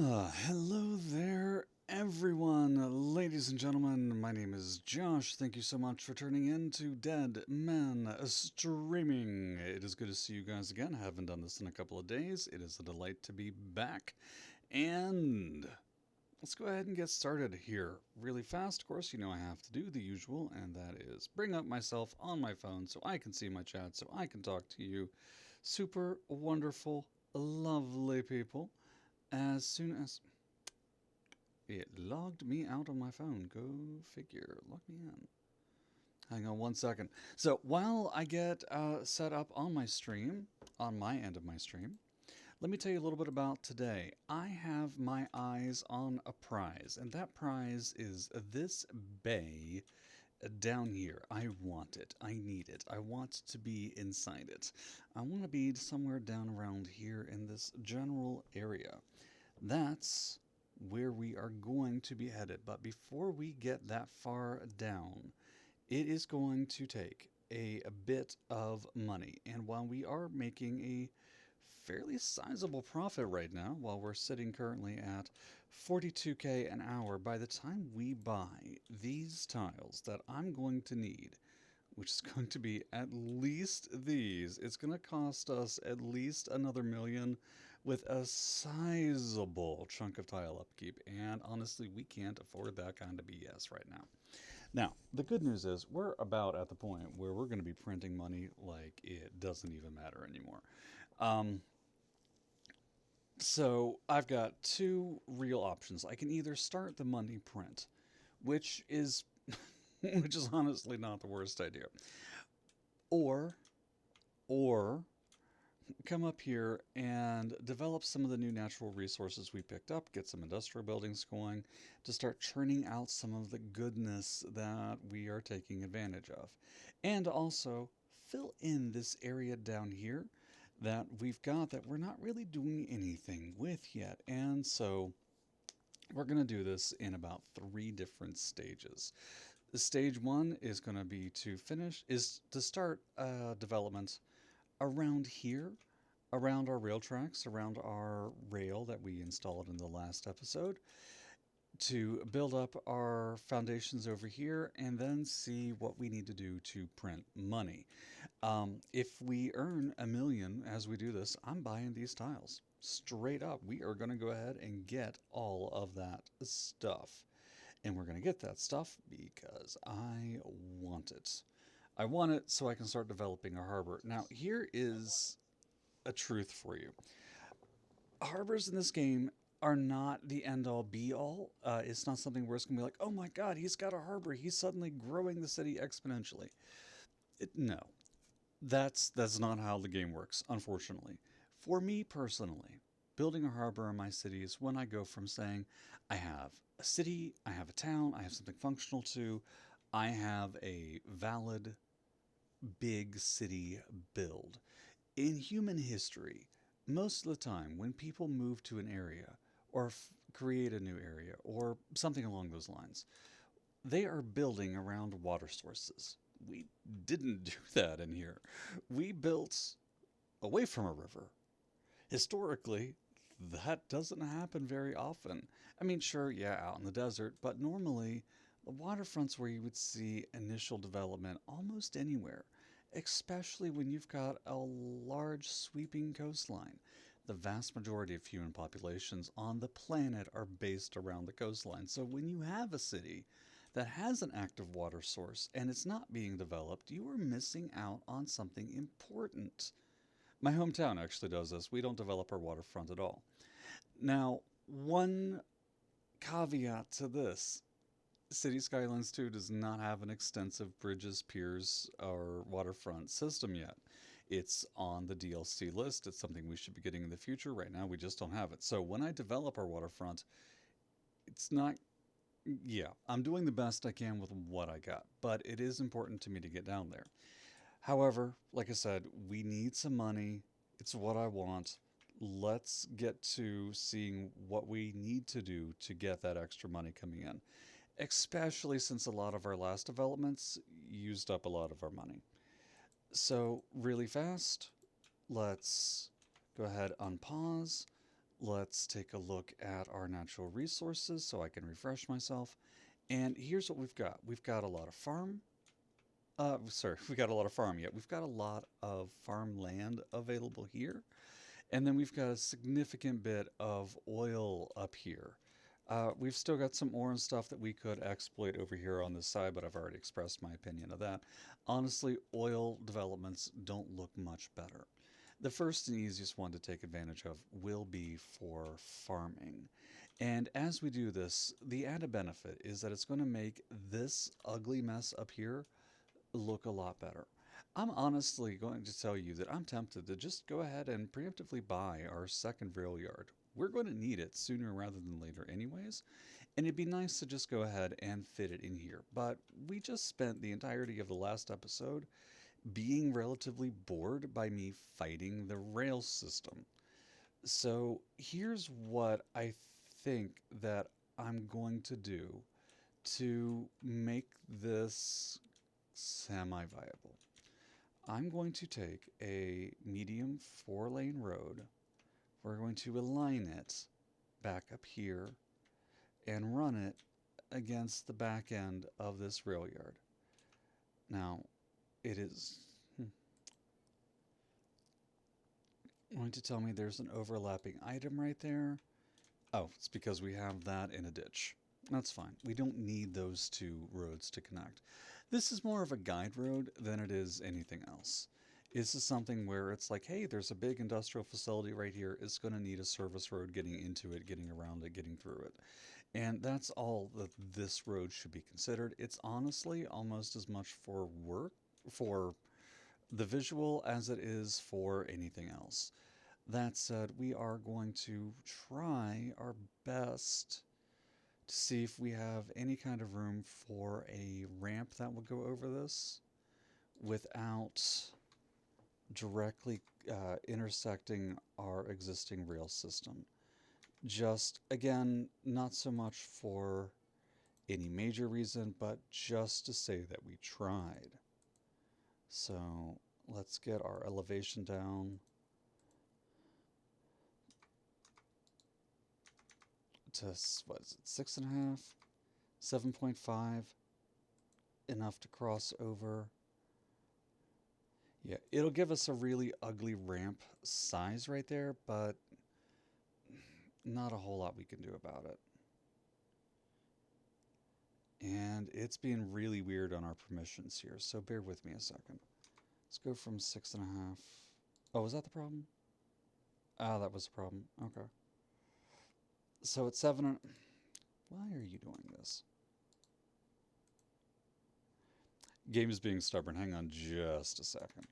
Hello there, everyone. Ladies and gentlemen, my name is Josh. Thank you so much for turning in to Dead Men Streaming. It is good to see you guys again. I haven't done this in a couple of days. It is a delight to be back. And let's go ahead and get started here really fast. Of course, you know I have to do the usual, and that is bring up myself on my phone so I can see my chat, so I can talk to you. Super wonderful, lovely people. As soon as it logged me out of my phone, go figure, log me in. Hang on one second. So while I get set up on my stream, on my end of my stream, let me tell you a little bit about today. I have my eyes on a prize, and that prize is this bay down here. I want it. I need it. I want to be inside it. I want to be somewhere down around here in this general area. That's where we are going to be headed. But before we get that far down, it is going to take a bit of money. And while we are making a fairly sizable profit right now, while we're sitting currently at 42K an hour, by the time we buy these tiles that I'm going to need, which is going to be at least these, it's going to cost us at least another million with a sizable chunk of tile upkeep. And honestly, we can't afford that kind of BS right now. Now, the good news is we're about at the point where we're going to be printing money like it doesn't even matter anymore. Um, so I've got two real options. I can either start the money print, which is which is honestly not the worst idea, or or come up here and develop some of the new natural resources we picked up, get some industrial buildings going to start churning out some of the goodness that we are taking advantage of. And also fill in this area down here that we've got that we're not really doing anything with yet. And so we're going to do this in about three different stages. Stage one is going to be to start development around here, around our rail tracks, around our rail that we installed in the last episode, to build up our foundations over here and then see what we need to do to print money. If we earn a million as we do this, I'm buying these tiles. Straight up, we are going to go ahead and get all of that stuff. And we're going to get that stuff because I want it. I want it so I can start developing a harbor. Now, here is a truth for you. Harbors in this game are not the end all be all. It's not something where it's going to be like, oh my god, he's got a harbor. He's suddenly growing the city exponentially. No, that's not how the game works, unfortunately. For me personally, building a harbor in my city is when I go from saying, I have a city, I have a town, I have something functional to, I have a valid big city build. In human history, most of the time when people move to an area or create a new area or something along those lines, they are building around water sources. We didn't do that in here. We built away from a river. Historically, that doesn't happen very often. I mean, sure, yeah, out in the desert, but normally the waterfront's where you would see initial development almost anywhere, especially when you've got a large sweeping coastline. The vast majority of human populations on the planet are based around the coastline. So when you have a city that has an active water source and it's not being developed, you are missing out on something important. My hometown actually does this. We don't develop our waterfront at all. Now, one caveat to this: Cities Skylines 2 does not have an extensive bridges, piers, or waterfront system yet. It's on the DLC list. It's something we should be getting in the future. Right now, we just don't have it. So when I develop our waterfront, it's not. Yeah, I'm doing the best I can with what I got, but it is important to me to get down there. However, like I said, we need some money. It's what I want. Let's get to seeing what we need to do to get that extra money coming in, especially since a lot of our last developments used up a lot of our money. So, really fast, let's go ahead, unpause. Let's take a look at our natural resources so I can refresh myself. And here's what we've got. We've got a lot of farm. Sorry, we got a lot of farm yet. We've got a lot of farmland available here. And then we've got a significant bit of oil up here. We've still got some ore and stuff that we could exploit over here on this side, but I've already expressed my opinion of that. Honestly, oil developments don't look much better. The first and easiest one to take advantage of will be for farming. And as we do this, the added benefit is that it's going to make this ugly mess up here look a lot better. I'm honestly going to tell you that I'm tempted to just go ahead and preemptively buy our second rail yard. We're going to need it sooner rather than later, anyways, and it'd be nice to just go ahead and fit it in here. But we just spent the entirety of the last episode being relatively bored by me fighting the rail system. So here's what I think that I'm going to do to make this semi viable. I'm going to take a medium 4-lane road. We're going to align it back up here and run it against the back end of this rail yard. Now, it is going to tell me there's an overlapping item right there. Oh, it's because we have that in a ditch. That's fine. We don't need those two roads to connect. This is more of a guide road than it is anything else. This is something where it's like, hey, there's a big industrial facility right here. It's going to need a service road getting into it, getting around it, getting through it. And that's all that this road should be considered. It's honestly almost as much for work, for the visual, as it is for anything else. That said, we are going to try our best to see if we have any kind of room for a ramp that will go over this without directly intersecting our existing rail system. Just, again, not so much for any major reason, but just to say that we tried. So let's get our elevation down to, what is it, 6.5, 7.5, enough to cross over. Yeah, it'll give us a really ugly ramp size right there, but not a whole lot we can do about it. And it's being really weird on our permissions here, so bear with me a second. Let's go from 6.5. Oh, was that the problem? Ah, that was the problem. Okay. So it's 7. Why are you doing this? Game is being stubborn. Hang on just a second.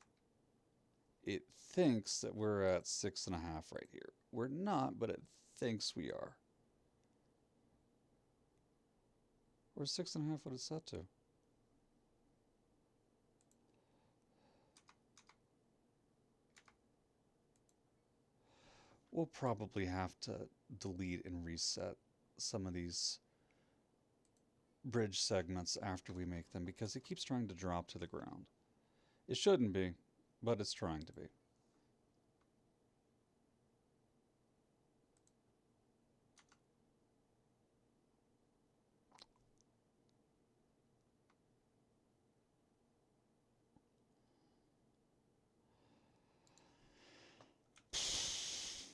It thinks that we're at 6.5 right here. We're not, but it thinks we are. Where's 6.5 what it's set to? We'll probably have to delete and reset some of these bridge segments after we make them because it keeps trying to drop to the ground. It shouldn't be, but it's trying to be.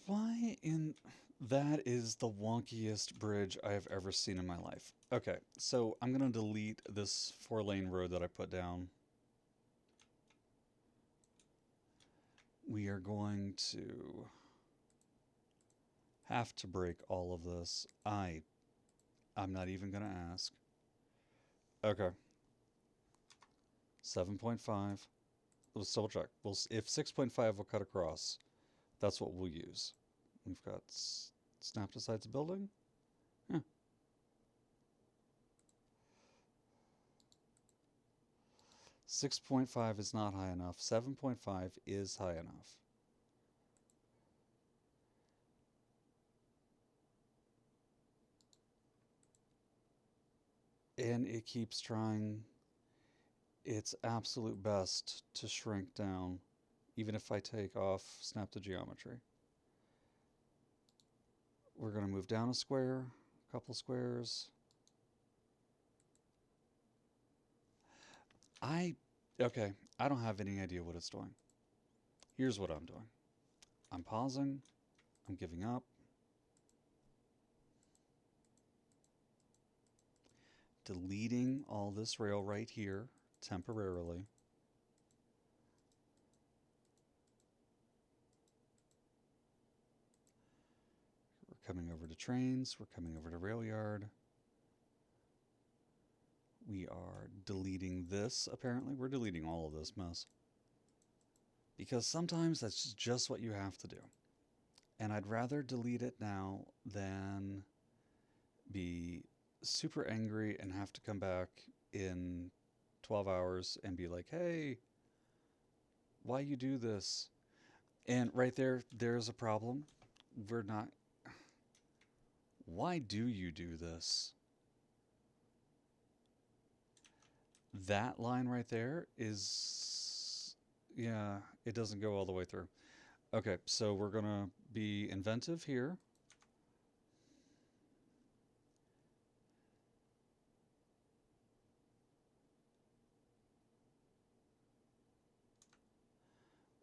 Why in... That is the wonkiest bridge I have ever seen in my life. Okay, so I'm going to delete this 4-lane road that I put down. We are going to have to break all of this. I'm not even going to ask. Okay. 7.5. Let's double check. If 6.5 will cut across, that's what we'll use. We've got snap decides building. Yeah. 6.5 is not high enough. 7.5 is high enough. And it keeps trying its absolute best to shrink down, even if I take off snap to geometry. We're going to move down a square, a couple squares. Okay, I don't have any idea what it's doing. Here's what I'm doing. I'm pausing. I'm giving up. Deleting all this rail right here temporarily. We're coming over to trains. We're coming over to rail yard. We are deleting this, apparently. We're deleting all of this mess. Because sometimes that's just what you have to do. And I'd rather delete it now than be super angry and have to come back in 12 hours and be like, hey, why you do this? And right there's a problem. We're not. Why do you do this? That line right there is, yeah, it doesn't go all the way through. Okay, so we're going to be inventive here.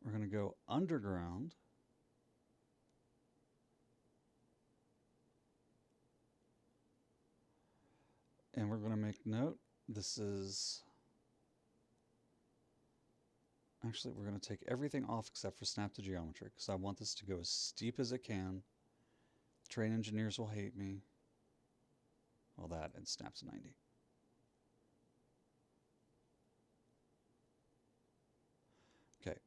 We're going to go underground. And we're going to make note. This is... Actually, we're going to take everything off except for snap to geometry, because I want this to go as steep as it can. Train engineers will hate me. Well, that and snap to 90. Okay.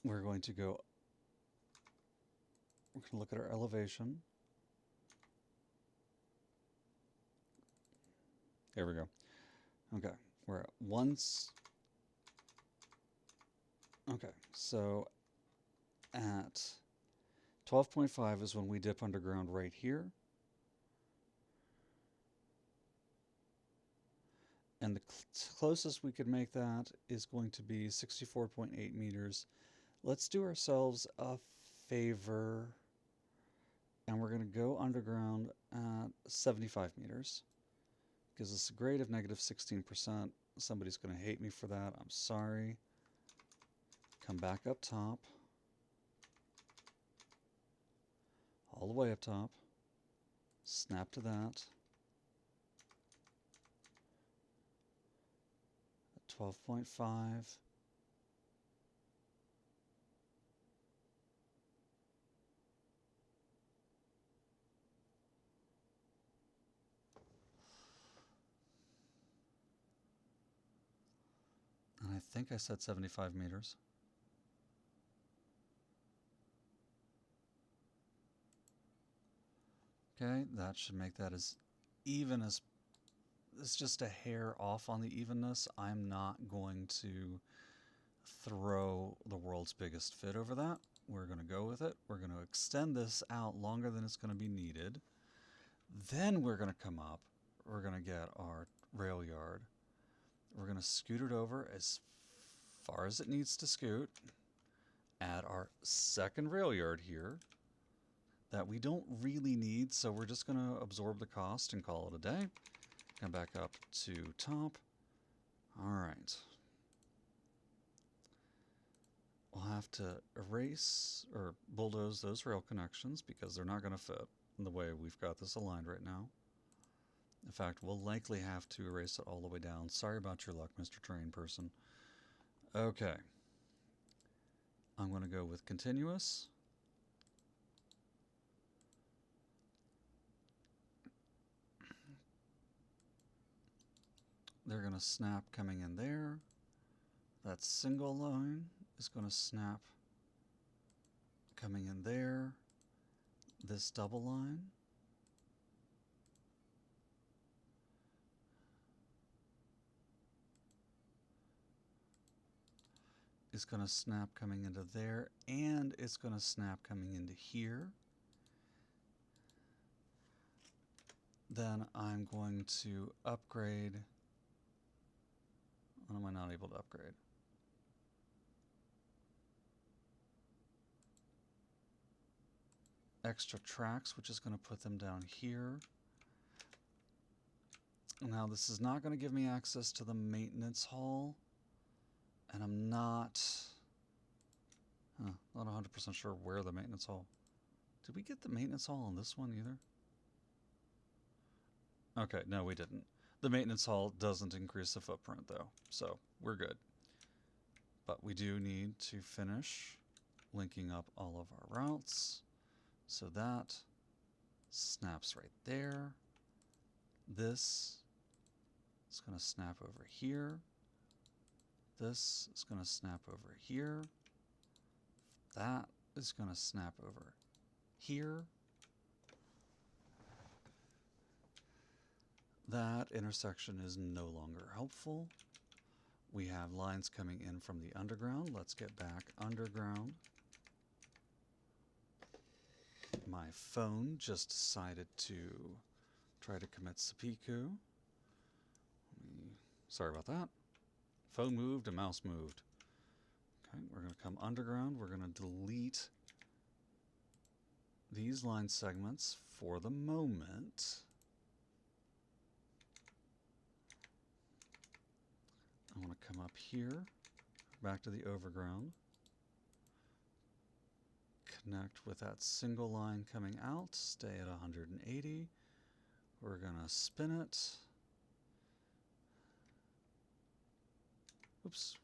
We're going to go... We're going to look at our elevation. There we go. Okay. We're at once... Okay, so at 12.5 is when we dip underground right here. And the closest we could make that is going to be 64.8 meters. Let's do ourselves a favor, and we're going to go underground at 75 meters. Gives us a grade of negative 16%. Somebody's going to hate me for that. I'm sorry. Come back up top. All the way up top. Snap to that. 12.5. And I think I said 75 meters. Okay, that should make that as even as... It's just a hair off on the evenness. I'm not going to throw the world's biggest fit over that. We're going to go with it. We're going to extend this out longer than it's going to be needed. Then we're going to come up. We're going to get our rail yard. We're going to scoot it over as far as it needs to scoot. Add our second rail yard here that we don't really need, so we're just going to absorb the cost and call it a day. Come back up to top. All right. We'll have to erase or bulldoze those rail connections because they're not going to fit in the way we've got this aligned right now. In fact, we'll likely have to erase it all the way down. Sorry about your luck, Mr. Train Person. Okay. I'm going to go with continuous. They're going to snap coming in there. That single line is going to snap coming in there. This double line is going to snap coming into there, and it's going to snap coming into here. Then I'm going to upgrade. What am I not able to upgrade? extra tracks, which is going to put them down here. Now, this is not going to give me access to the maintenance hall, and I'm not 100% sure where the maintenance hall. Did we get the maintenance hall on this one either? Okay, no, we didn't. The maintenance hall doesn't increase the footprint, though, so we're good. But we do need to finish linking up all of our routes. So that snaps right there. This is going to snap over here. This is going to snap over here. That is going to snap over here. That intersection is no longer helpful. We have lines coming in from the underground. Let's get back underground. My phone just decided to try to commit seppuku. Sorry about that. Phone moved and mouse moved. Okay, we're going to come underground. We're going to delete these line segments for the moment. I want to come up here, back to the overground, connect with that single line coming out, stay at 180. We're going to spin it. Oops.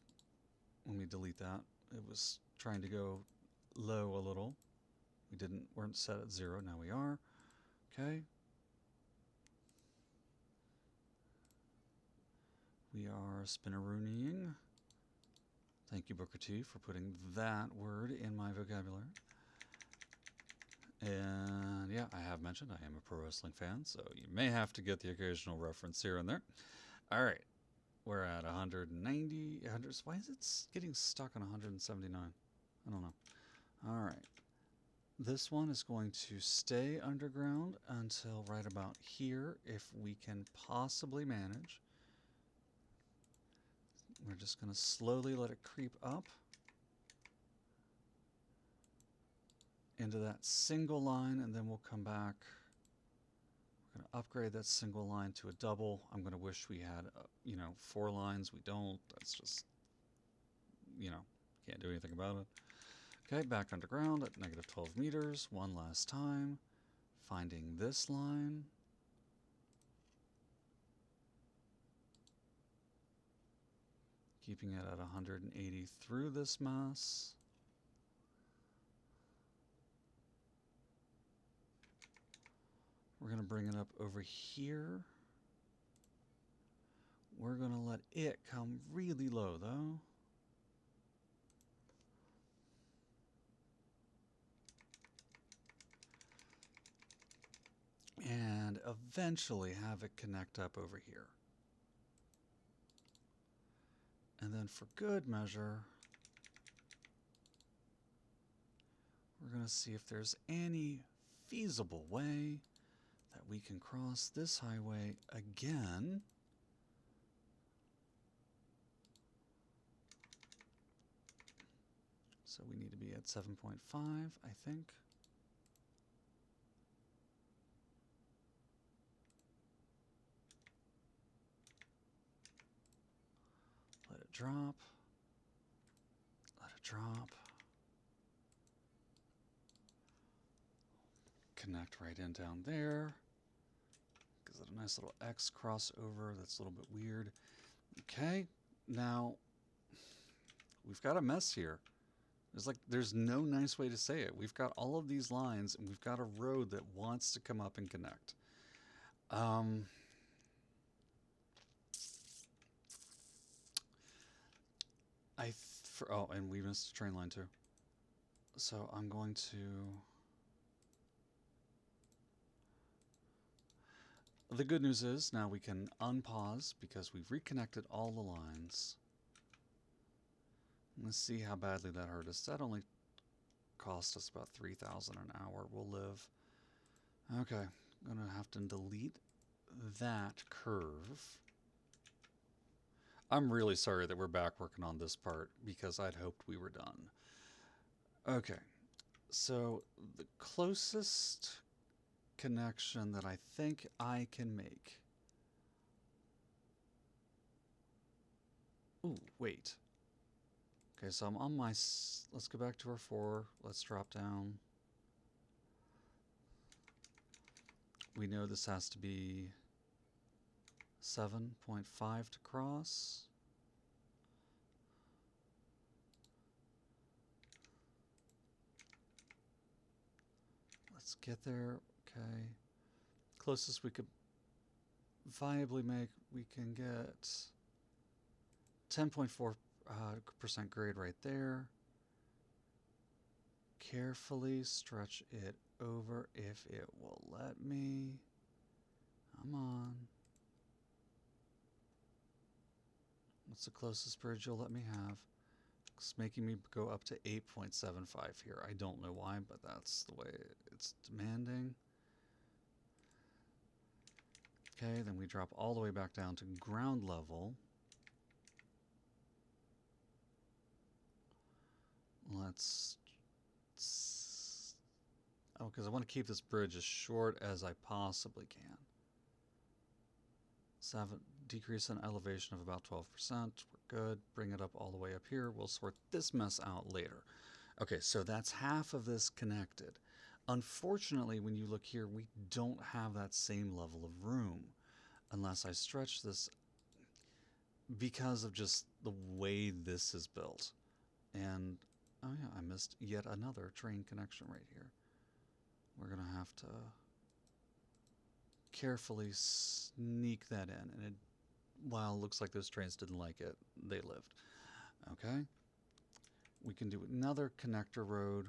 Let me delete that. It was trying to go low a little. Weren't set at 0. Now we are. Okay. We are spinnerooning. Thank you, Booker T, for putting that word in my vocabulary. And yeah, I have mentioned I am a pro wrestling fan, so you may have to get the occasional reference here and there. All right. We're at 190. 100. Why is it getting stuck on 179? I don't know. All right. This one is going to stay underground until right about here, if we can possibly manage. We're just going to slowly let it creep up into that single line, and then we'll come back. We're going to upgrade that single line to a double. I'm going to wish we had, 4 lines. We don't. That's just, can't do anything about it. Okay, back underground at negative 12 meters. One last time. Finding this line. Keeping it at 180 through this mess. We're going to bring it up over here. We're going to let it come really low, though. And eventually have it connect up over here. And then for good measure, we're going to see if there's any feasible way that we can cross this highway again. So we need to be at 7.5, I think. Let it drop. Let it drop. Connect right in down there. Gives it a nice little X crossover that's a little bit weird. Okay, now we've got a mess here. There's no nice way to say it. We've got all of these lines, and we've got a road that wants to come up and connect. And we missed a train line too. So I'm going to... The good news is now we can unpause because we've reconnected all the lines. Let's see how badly that hurt us. That only cost us about 3,000 an hour. We'll live. Okay, I'm gonna have to delete that curve. I'm really sorry that we're back working on this part because I'd hoped we were done. Okay, So the closest connection that I think I can make. Ooh, wait. Okay, so I'm on my. Let's go back to our 4. Let's drop down. We know this has to be 7.5 to cross. Let's get there. Okay. Closest we could viably make, we can get 10.4% grade right there. Carefully stretch it over if it will let me. Come on. What's the closest bridge you'll let me have? It's making me go up to 8.75 here. I don't know why, but that's the way it's demanding. Okay, then we drop all the way back down to ground level. Let's... Oh, because I want to keep this bridge as short as I possibly can. 7, decrease in elevation of about 12%. We're good. Bring it up all the way up here. We'll sort this mess out later. Okay, so that's half of this connected. Unfortunately, when you look here, we don't have that same level of room unless I stretch this because of just the way this is built. And, oh yeah, I missed yet another train connection right here. We're going to have to carefully sneak that in. And while it looks like those trains didn't like it, they lived. Okay. We can do another connector road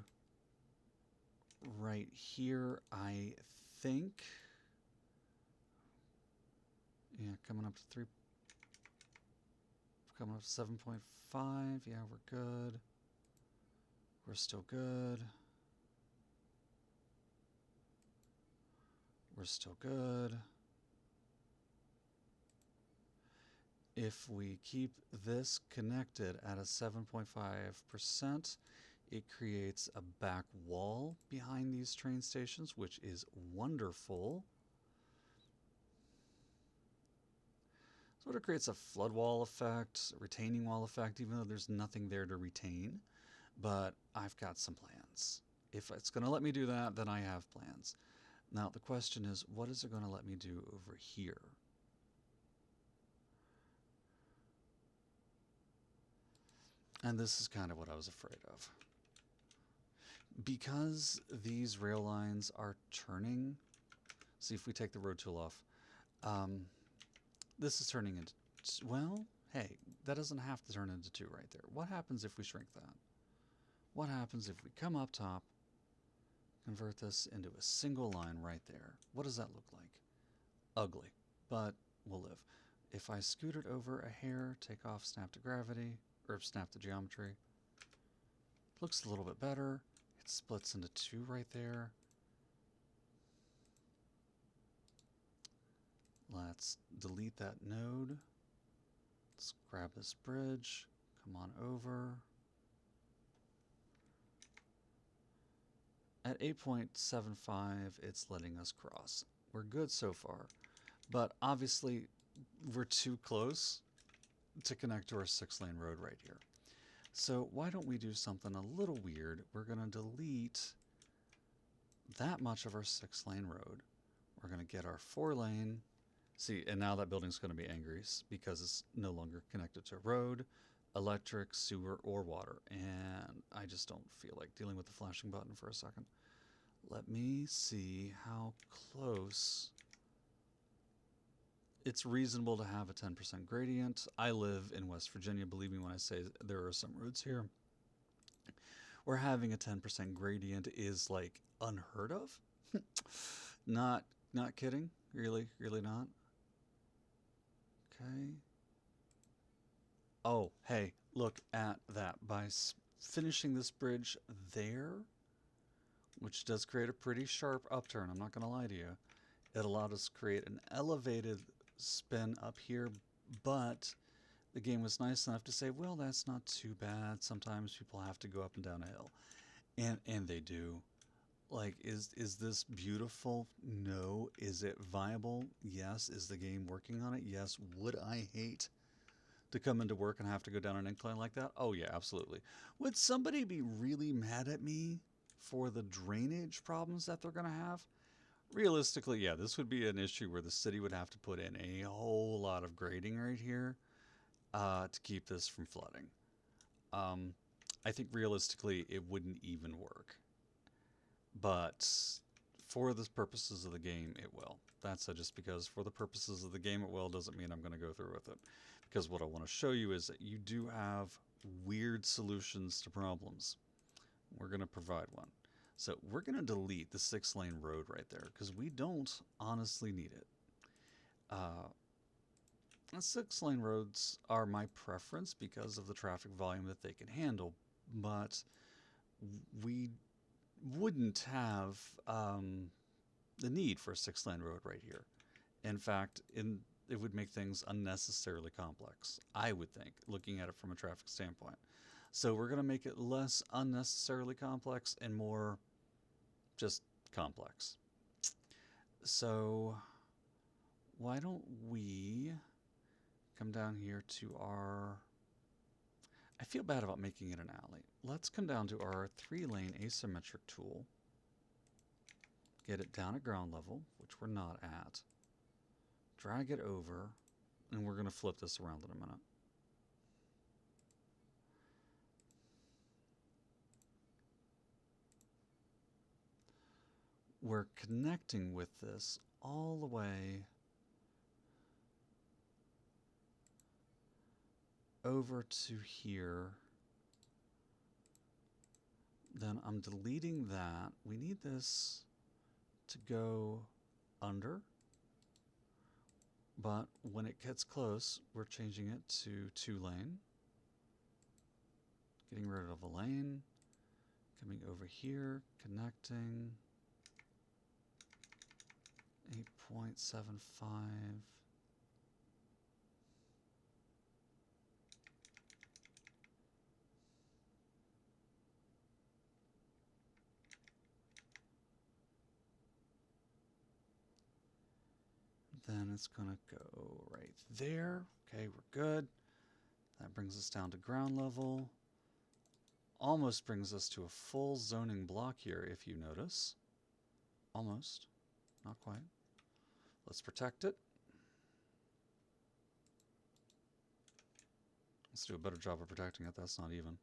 right here, I think. Yeah, coming up to 3. Coming up to 7.5. Yeah, we're good. We're still good. We're still good. If we keep this connected at a 7.5%, it creates a back wall behind these train stations, which is wonderful. Sort of creates a flood wall effect, a retaining wall effect, even though there's nothing there to retain. But I've got some plans. If it's going to let me do that, then I have plans. Now, the question is, what is it going to let me do over here? And this is kind of what I was afraid of. Because these rail lines are turning, see if we take the road tool off, this is turning into, well, hey, that doesn't have to turn into 2 right there. What happens if we shrink that? What happens if we come up top, convert this into a single line right there? What does that look like? Ugly, but we'll live. If I scoot it over a hair, take off snap to gravity, or snap to geometry, looks a little bit better. It splits into 2 right there. Let's delete that node. Let's grab this bridge, come on over. At 8.75, it's letting us cross. We're good so far, but obviously we're too close to connect to our 6-lane road right here. So why don't we do something a little weird? We're going to delete that much of our 6-lane road. We're going to get our 4-lane. See, and now that building's going to be angry because it's no longer connected to a road, electric, sewer, or water. And I just don't feel like dealing with the flashing button for a second. Let me see how close. It's reasonable to have a 10% gradient. I live in West Virginia. Believe me when I say there are some roads here where having a 10% gradient is like unheard of. Not kidding. Really not. Okay. Oh, hey, look at that. By finishing this bridge there, which does create a pretty sharp upturn, I'm not going to lie to you, it allowed us to create an elevated spin up here, but the game was nice enough to say, well, that's not too bad. Sometimes people have to go up and down a hill. And they do. Like, is this beautiful? No. Is it viable? Yes. Is the game working on it? Yes. Would I hate to come into work and have to go down an incline like that? Oh yeah, absolutely. Would somebody be really mad at me for the drainage problems that they're going to have? Realistically, yeah, this would be an issue where the city would have to put in a whole lot of grading right here to keep this from flooding. Um, I think realistically, it wouldn't even work. But for the purposes of the game, it will. That's just because for the purposes of the game, it will doesn't mean I'm going to go through with it. Because what I want to show you is that you do have weird solutions to problems. We're going to provide one. So we're going to delete the 6-lane road right there because we don't honestly need it. Uh, 6-lane roads are my preference because of the traffic volume that they can handle, but we wouldn't have the need for a 6-lane road right here. In fact, it would make things unnecessarily complex, I would think, looking at it from a traffic standpoint. So we're going to make it less unnecessarily complex and more just complex. So why don't we come down here to our... I feel bad about making it an alley. Let's come down to our 3-lane asymmetric tool. Get it down at ground level, which we're not at. Drag it over, and we're going to flip this around in a minute. We're connecting with this all the way over to here. Then I'm deleting that. We need this to go under, but when it gets close, we're changing it to 2-lane. Getting rid of a lane, coming over here, connecting. 8.75. Then it's going to go right there. Okay, we're good. That brings us down to ground level. Almost brings us to a full zoning block here, if you notice. Almost. Not quite. Let's protect it. Let's do a better job of protecting it. That's not even.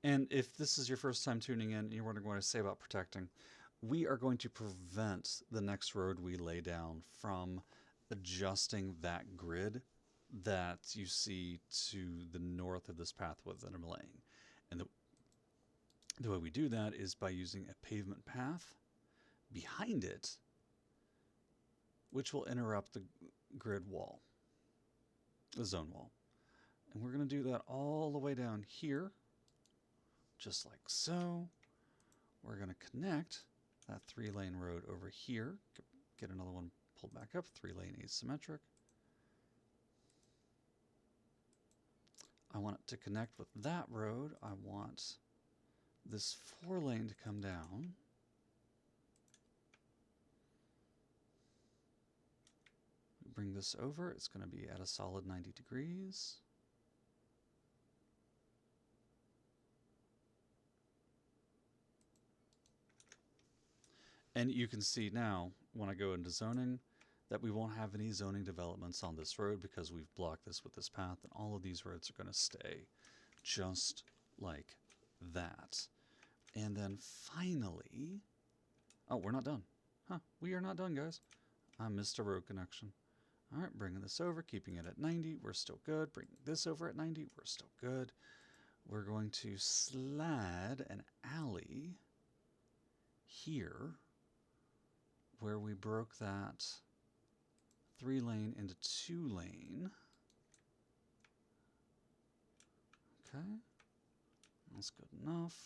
And if this is your first time tuning in and you're wondering what I say about protecting, we are going to prevent the next road we lay down from adjusting that grid that you see to the north of this path that I'm laying. And the way we do that is by using a pavement path behind it, which will interrupt the grid wall, the zone wall. And we're going to do that all the way down here, just like so. We're going to connect that 3-lane road over here, get another one pulled back up, 3-lane asymmetric. I want it to connect with that road. I want this 4-lane to come down. Bring this over. It's going to be at a solid 90 degrees. And you can see now, when I go into zoning, that we won't have any zoning developments on this road because we've blocked this with this path, and all of these roads are going to stay just like that. And then finally, oh, we're not done. Huh, we are not done, guys. I missed a road connection. All right, bringing this over, keeping it at 90. We're still good. Bringing this over at 90. We're still good. We're going to slide an alley here where we broke that 3-lane into 2-lane. Okay, that's good enough.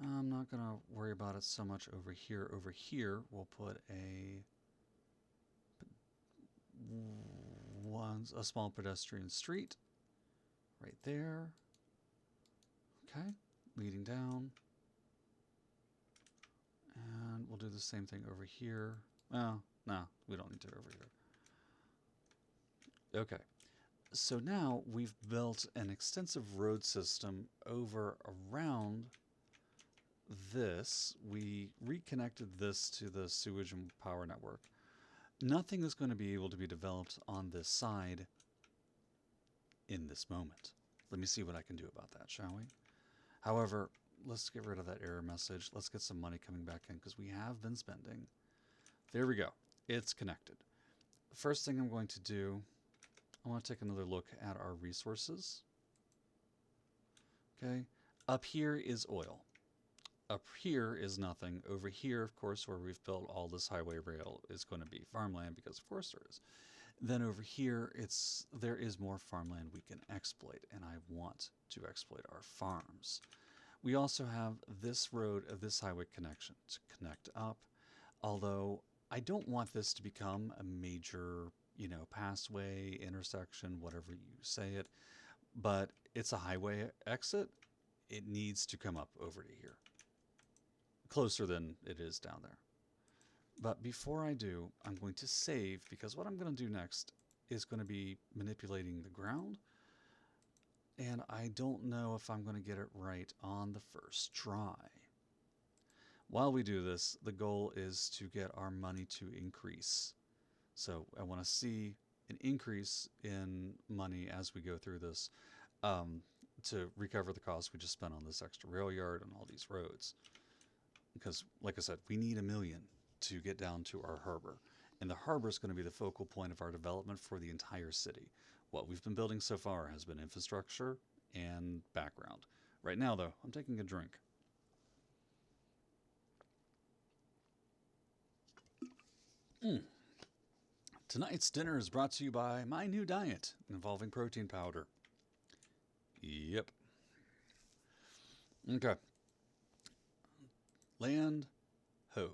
I'm not going to worry about it so much over here. Over here, we'll put a small pedestrian street right there. Okay, leading down. And we'll do the same thing over here. Well, no, we don't need to over here. Okay, so now we've built an extensive road system over around this. We reconnected this to the sewage and power network. Nothing is going to be able to be developed on this side in this moment. Let me see what I can do about that, shall we? However, let's get rid of that error message. Let's get some money coming back in because we have been spending. There we go. It's connected. First thing I'm going to do, I want to take another look at our resources. Okay. Up here is oil. Up here is nothing. Over here, of course, where we've built all this highway rail is going to be farmland because of course there is. Then over here, there is more farmland we can exploit, and I want to exploit our farms. We also have this road, this highway connection to connect up, although I don't want this to become a major, passway, intersection, whatever you say it, but it's a highway exit. It needs to come up over to here, closer than it is down there. But before I do, I'm going to save, because what I'm going to do next is going to be manipulating the ground. And I don't know if I'm going to get it right on the first try. While we do this, the goal is to get our money to increase. So I want to see an increase in money as we go through this to recover the costs we just spent on this extra rail yard and all these roads. Because, like I said, we need $1 million to get down to our harbor. And the harbor is going to be the focal point of our development for the entire city. What we've been building so far has been infrastructure and background. Right now, though, I'm taking a drink. Tonight's dinner is brought to you by my new diet involving protein powder. Yep. Okay. Land ho.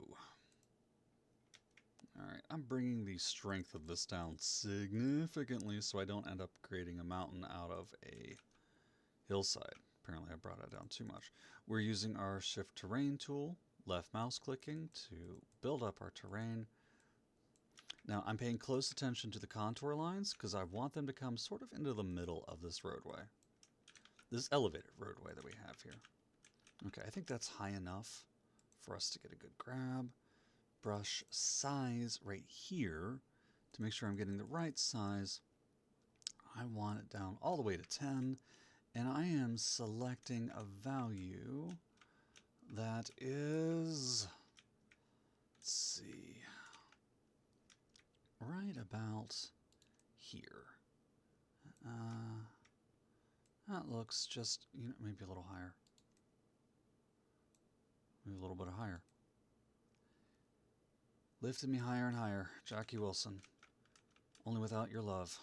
Alright, I'm bringing the strength of this down significantly so I don't end up creating a mountain out of a hillside. Apparently I brought it down too much. We're using our shift terrain tool, left mouse clicking to build up our terrain. Now I'm paying close attention to the contour lines because I want them to come sort of into the middle of this roadway. This elevated roadway that we have here. Okay, I think that's high enough for us to get a good grab. Brush size right here to make sure I'm getting the right size. I want it down all the way to 10, and I am selecting a value that is, let's see, right about here. That looks just, maybe a little higher. Maybe a little bit higher. Lifted me higher and higher, Jackie Wilson. Only without your love.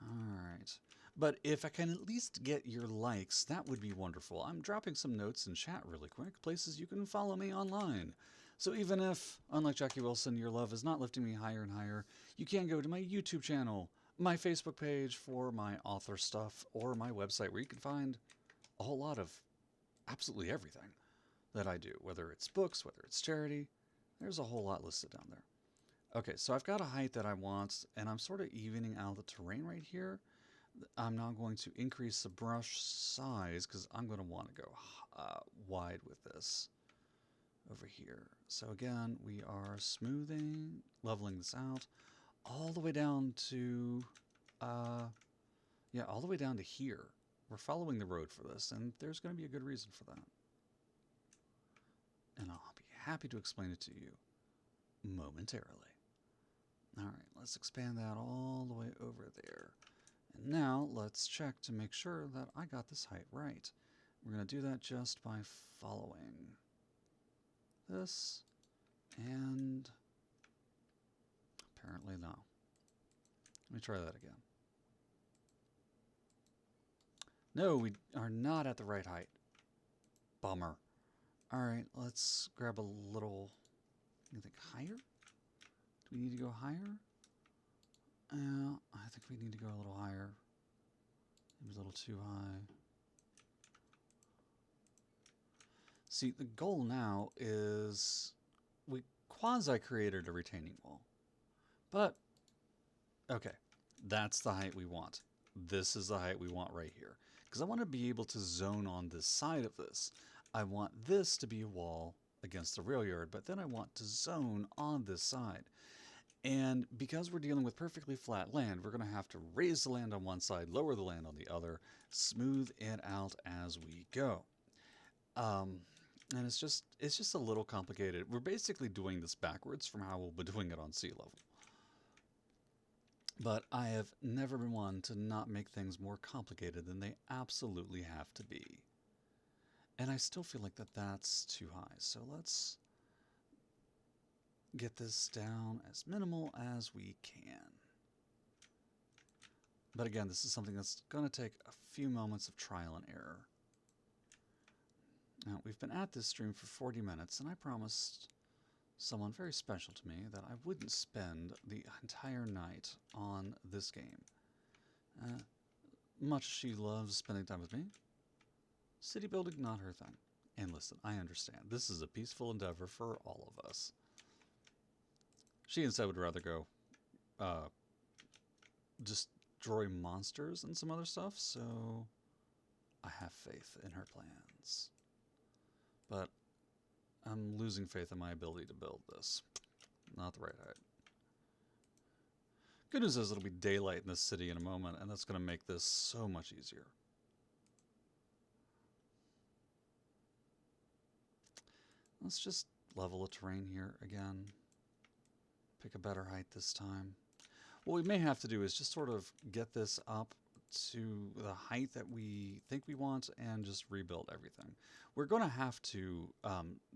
Alright. But if I can at least get your likes, that would be wonderful. I'm dropping some notes in chat really quick, places you can follow me online. So even if, unlike Jackie Wilson, your love is not lifting me higher and higher, you can go to my YouTube channel, my Facebook page for my author stuff, or my website where you can find a whole lot of absolutely everything that I do, whether it's books, whether it's charity. There's a whole lot listed down there. Okay, so I've got a height that I want, and I'm sort of evening out the terrain right here. I'm now going to increase the brush size because I'm going to want to go wide with this over here. So again, we are smoothing, leveling this out all the way down to, all the way down to here. We're following the road for this, and there's going to be a good reason for that. And I'll be happy to explain it to you momentarily. All right, let's expand that all the way over there. And now let's check to make sure that I got this height right. We're going to do that just by following this, and apparently no. Let me try that again. No, we are not at the right height. Bummer. All right, let's grab a little, you think higher? Do we need to go higher? I think we need to go a little higher. Maybe a little too high. See, the goal now is we quasi-created a retaining wall. But, okay, that's the height we want. This is the height we want right here. Because I want to be able to zone on this side of this. I want this to be a wall against the rail yard, but then I want to zone on this side. And because we're dealing with perfectly flat land, we're going to have to raise the land on one side, lower the land on the other, smooth it out as we go. And it's just a little complicated. We're basically doing this backwards from how we'll be doing it on sea level. But I have never been one to not make things more complicated than they absolutely have to be. And I still feel like that's too high. So let's get this down as minimal as we can. But again, this is something that's going to take a few moments of trial and error. Now, we've been at this stream for 40 minutes, and I promised someone very special to me that I wouldn't spend the entire night on this game. Much as she loves spending time with me, city building, not her thing. And listen, I understand. This is a peaceful endeavor for all of us. She instead would rather go destroy monsters and some other stuff, so I have faith in her plans. But I'm losing faith in my ability to build this. Not the right height. Good news is it'll be daylight in this city in a moment, and that's going to make this so much easier. Let's just level the terrain here again. Pick a better height this time. What we may have to do is just sort of get this up to the height that we think we want and just rebuild everything. We're going to have to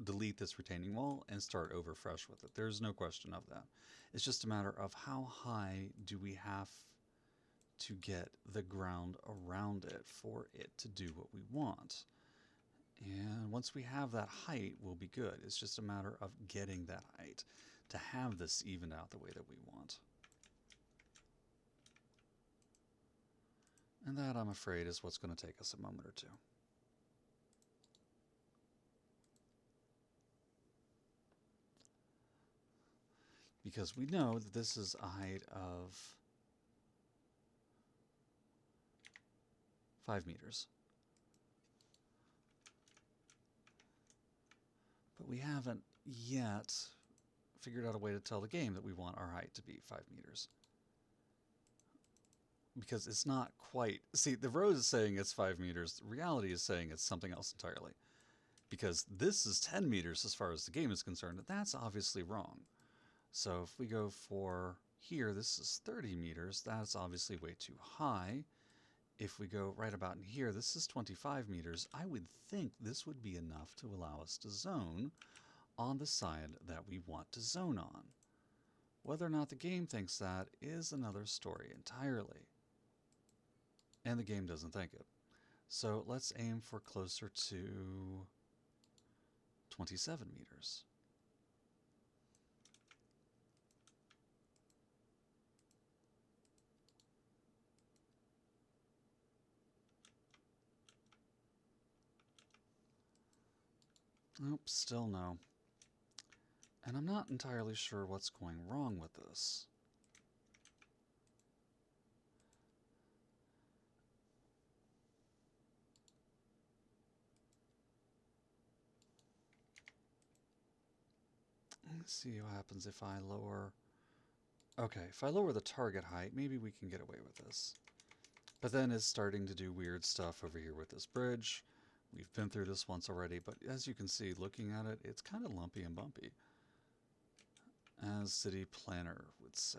delete this retaining wall and start over fresh with it. There's no question of that. It's just a matter of how high do we have to get the ground around it for it to do what we want. And once we have that height, we'll be good. It's just a matter of getting that height to have this evened out the way that we want. And that, I'm afraid, is what's going to take us a moment or two. Because we know that this is a height of 5 meters. But we haven't yet figured out a way to tell the game that we want our height to be 5 meters. Because it's not quite... See, the road is saying it's 5 meters. The reality is saying it's something else entirely. Because this is 10 meters as far as the game is concerned. That's obviously wrong. So if we go for here, this is 30 meters. That's obviously way too high. If we go right about in here, this is 25 meters. I would think this would be enough to allow us to zone on the side that we want to zone on. Whether or not the game thinks that is another story entirely. And the game doesn't think it. So let's aim for closer to 27 meters. Nope, still no. And I'm not entirely sure what's going wrong with this. Let's see what happens if I lower... Okay, if I lower the target height, maybe we can get away with this. But then it's starting to do weird stuff over here with this bridge. We've been through this once already, but as you can see, looking at it, it's kind of lumpy and bumpy, as City Planner would say.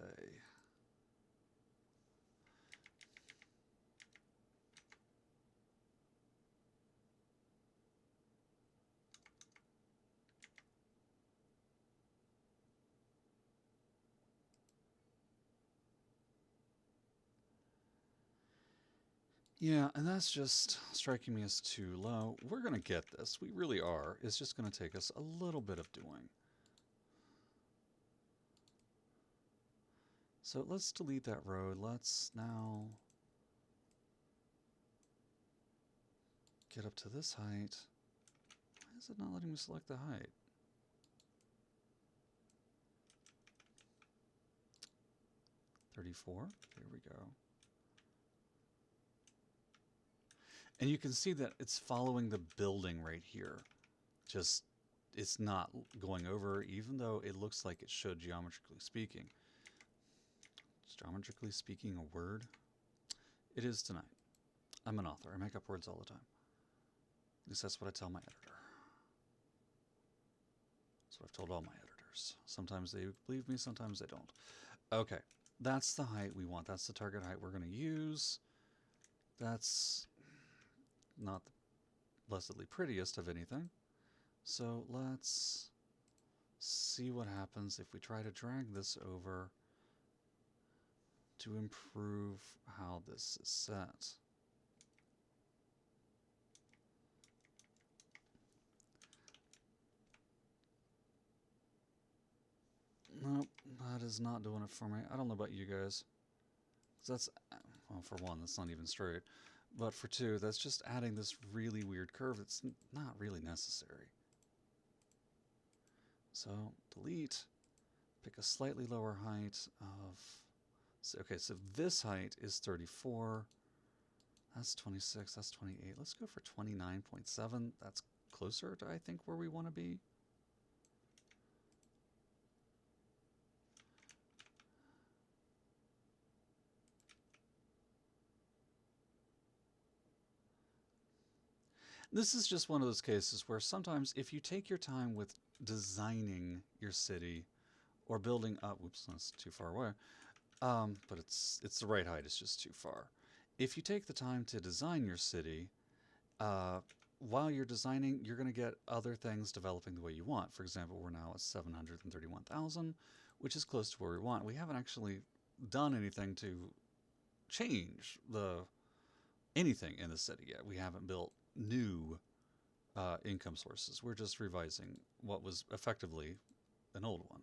Yeah, and that's just striking me as too low. We're going to get this. We really are. It's just going to take us a little bit of doing. So let's delete that road. Let's now get up to this height. Why is it not letting me select the height? $34. There we go. And you can see that it's following the building right here. Just, it's not going over, even though it looks like it should, geometrically speaking. Is geometrically speaking a word? It is tonight. I'm an author. I make up words all the time. At least that's what I tell my editor. That's what I've told all my editors. Sometimes they believe me, sometimes they don't. Okay, that's the height we want. That's the target height we're going to use. That's not the blessedly prettiest of anything. So let's see what happens if we try to drag this over to improve how this is set. Nope, that is not doing it for me. I don't know about you guys. That's, well, for one, that's not even straight. But for two, that's just adding this really weird curve that's not really necessary. So, delete. Pick a slightly lower height of... So, okay, so this height is 34. That's 26, that's 28. Let's go for 29.7. That's closer to, I think, where we want to be. This is just one of those cases where sometimes if you take your time with designing your city or building up, whoops, that's too far away, but it's the right height, it's just too far. If you take the time to design your city, while you're designing, you're going to get other things developing the way you want. For example, we're now at 731,000, which is close to where we want. We haven't actually done anything to change anything in the city yet. We haven't built new income sources. We're just revising what was effectively an old one.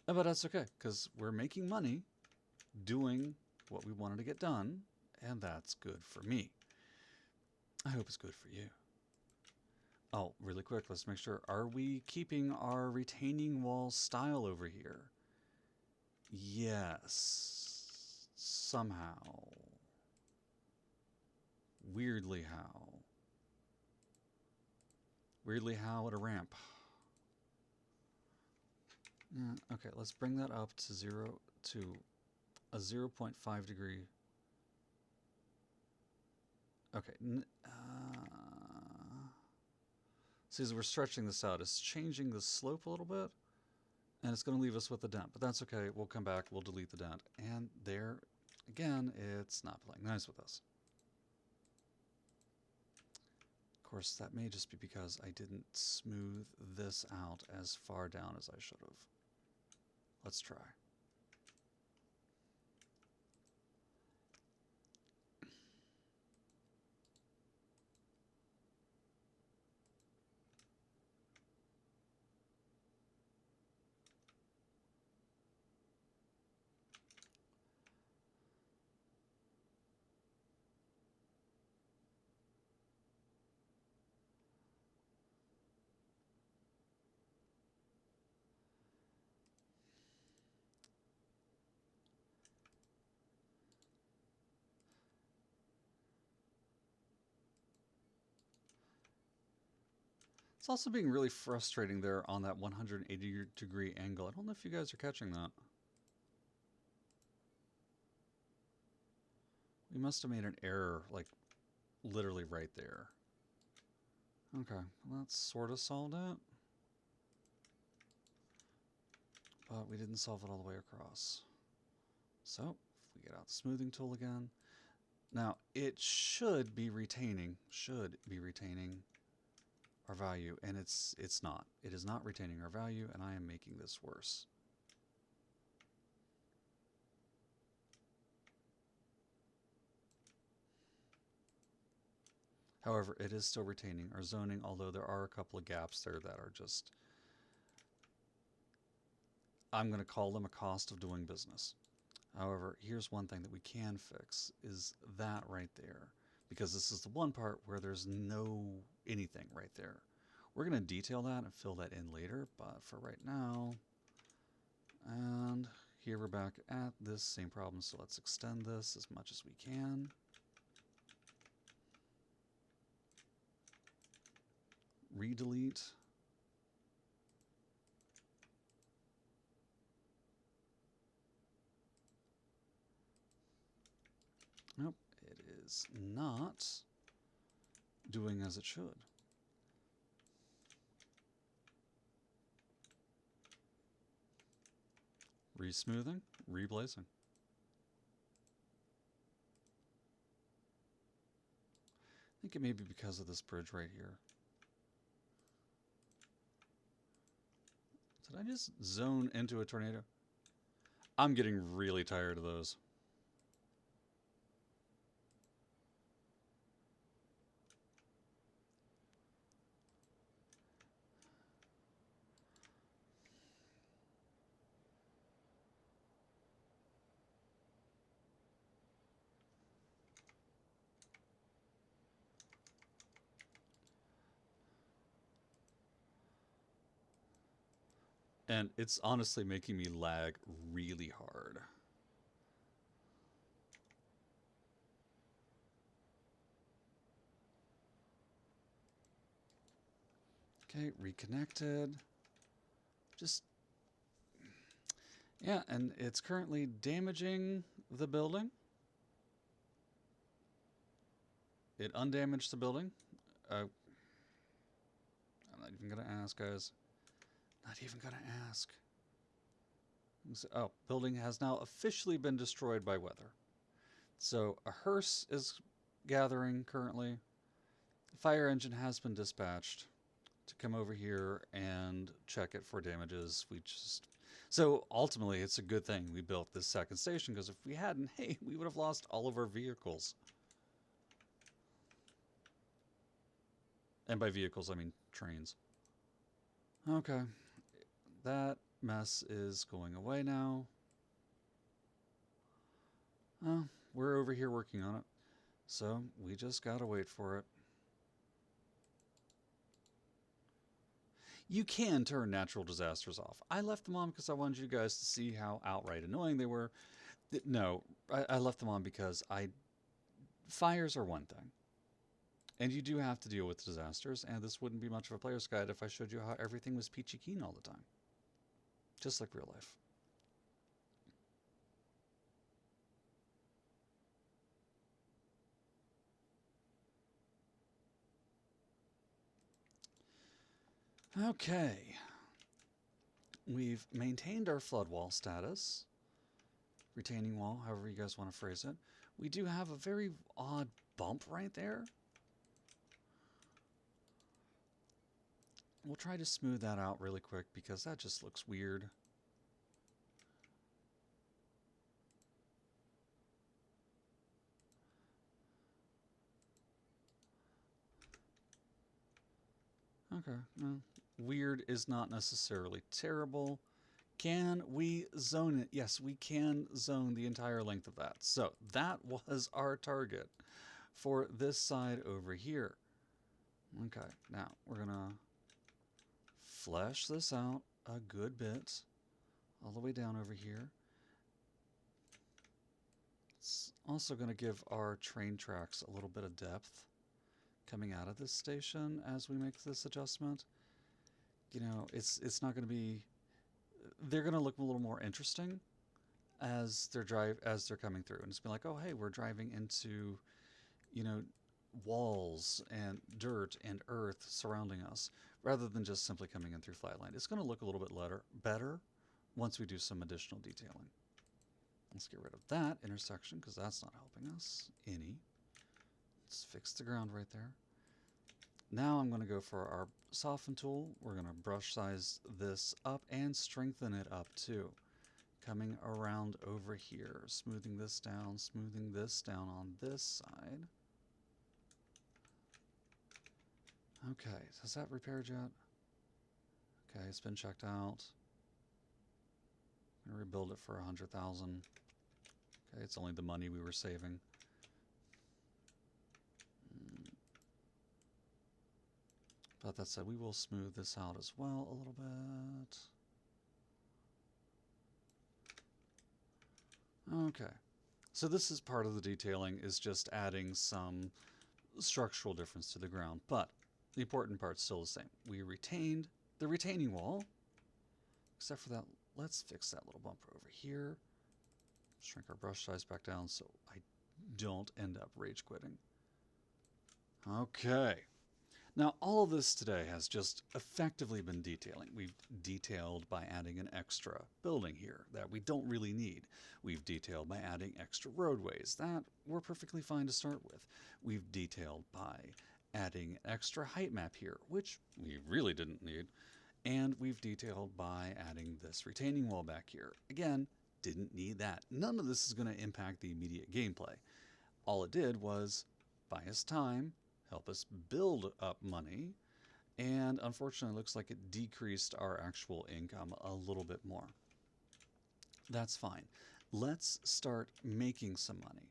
But that's okay, because we're making money doing what we wanted to get done, and that's good for me. I hope it's good for you. Oh, really quick, let's make sure. Are we keeping our retaining wall style over here? Yes. Somehow. Weirdly how. Weirdly how at a ramp. Yeah, okay, let's bring that up to a 0.5 degree. Okay. See, as we're stretching this out, it's changing the slope a little bit, and it's going to leave us with a dent. But that's okay. We'll come back. We'll delete the dent. And there, again, it's not playing nice with us. Of course, that may just be because I didn't smooth this out as far down as I should have. Let's try. It's also being really frustrating there on that 180-degree angle. I don't know if you guys are catching that. We must have made an error, like, literally right there. Okay, well, that's sort of solved it. But we didn't solve it all the way across. So, if we get out the smoothing tool again. Now, it should be retaining our value, and it's not. It is not retaining our value, and I am making this worse. However, it is still retaining our zoning, although there are a couple of gaps there that are just... I'm going to call them a cost of doing business. However, here's one thing that we can fix is that right there, because this is the one part where there's no anything right there. We're going to detail that and fill that in later, but for right now, and here we're back at this same problem, so let's extend this as much as we can. Redelete. Nope, it is not doing as it should. Resmoothing, reblazing. I think it may be because of this bridge right here. Did I just zone into a tornado? I'm getting really tired of those. And it's honestly making me lag really hard. Okay, reconnected. Just, yeah, and it's currently damaging the building. It undamaged the building. I'm not even going to ask, guys. Not even going to ask. Oh, building has now officially been destroyed by weather. So a hearse is gathering currently. The fire engine has been dispatched to come over here and check it for damages. So ultimately it's a good thing we built this second station, because if we hadn't, hey, we would have lost all of our vehicles. And by vehicles, I mean trains. Okay. That mess is going away now. We're over here working on it. So we just gotta wait for it. You can turn natural disasters off. I left them on because I wanted you guys to see how outright annoying they were. No, I left them on because fires are one thing. And you do have to deal with disasters, and this wouldn't be much of a player's guide if I showed you how everything was peachy keen all the time. Just like real life. Okay. We've maintained our flood wall status. Retaining wall, however you guys want to phrase it. We do have a very odd bump right there. We'll try to smooth that out really quick because that just looks weird. Okay, well, weird is not necessarily terrible. Can we zone it? Yes, we can zone the entire length of that. So that was our target for this side over here. Okay, now we're going to flesh this out a good bit all the way down over here. It's also going to give our train tracks a little bit of depth coming out of this station as we make this adjustment. You know, it's not going to be... They're going to look a little more interesting as they're coming through, and it's been like, oh hey, we're driving into, you know, walls and dirt and earth surrounding us, rather than just simply coming in through flatland. It's going to look a little bit better once we do some additional detailing. Let's get rid of that intersection because that's not helping us any. Let's fix the ground right there. Now I'm going to go for our soften tool. We're going to brush size this up and strengthen it up too. Coming around over here, smoothing this down on this side. Okay, has that repaired yet? Okay, it's been checked out. gonna rebuild it for 100,000. Okay, it's only the money we were saving. But that said, we will smooth this out as well a little bit. Okay. So this is part of the detailing, is just adding some structural difference to the ground. But the important part's still the same. We retained the retaining wall. Except for that, let's fix that little bumper over here. Shrink our brush size back down so I don't end up rage quitting. Okay. Now, all of this today has just effectively been detailing. We've detailed by adding an extra building here that we don't really need. We've detailed by adding extra roadways that we're perfectly fine to start with. We've detailed by adding an extra height map here, which we really didn't need. And we've detailed by adding this retaining wall back here. Again, didn't need that. None of this is going to impact the immediate gameplay. All it did was buy us time, help us build up money, and unfortunately it looks like it decreased our actual income a little bit more. That's fine. Let's start making some money.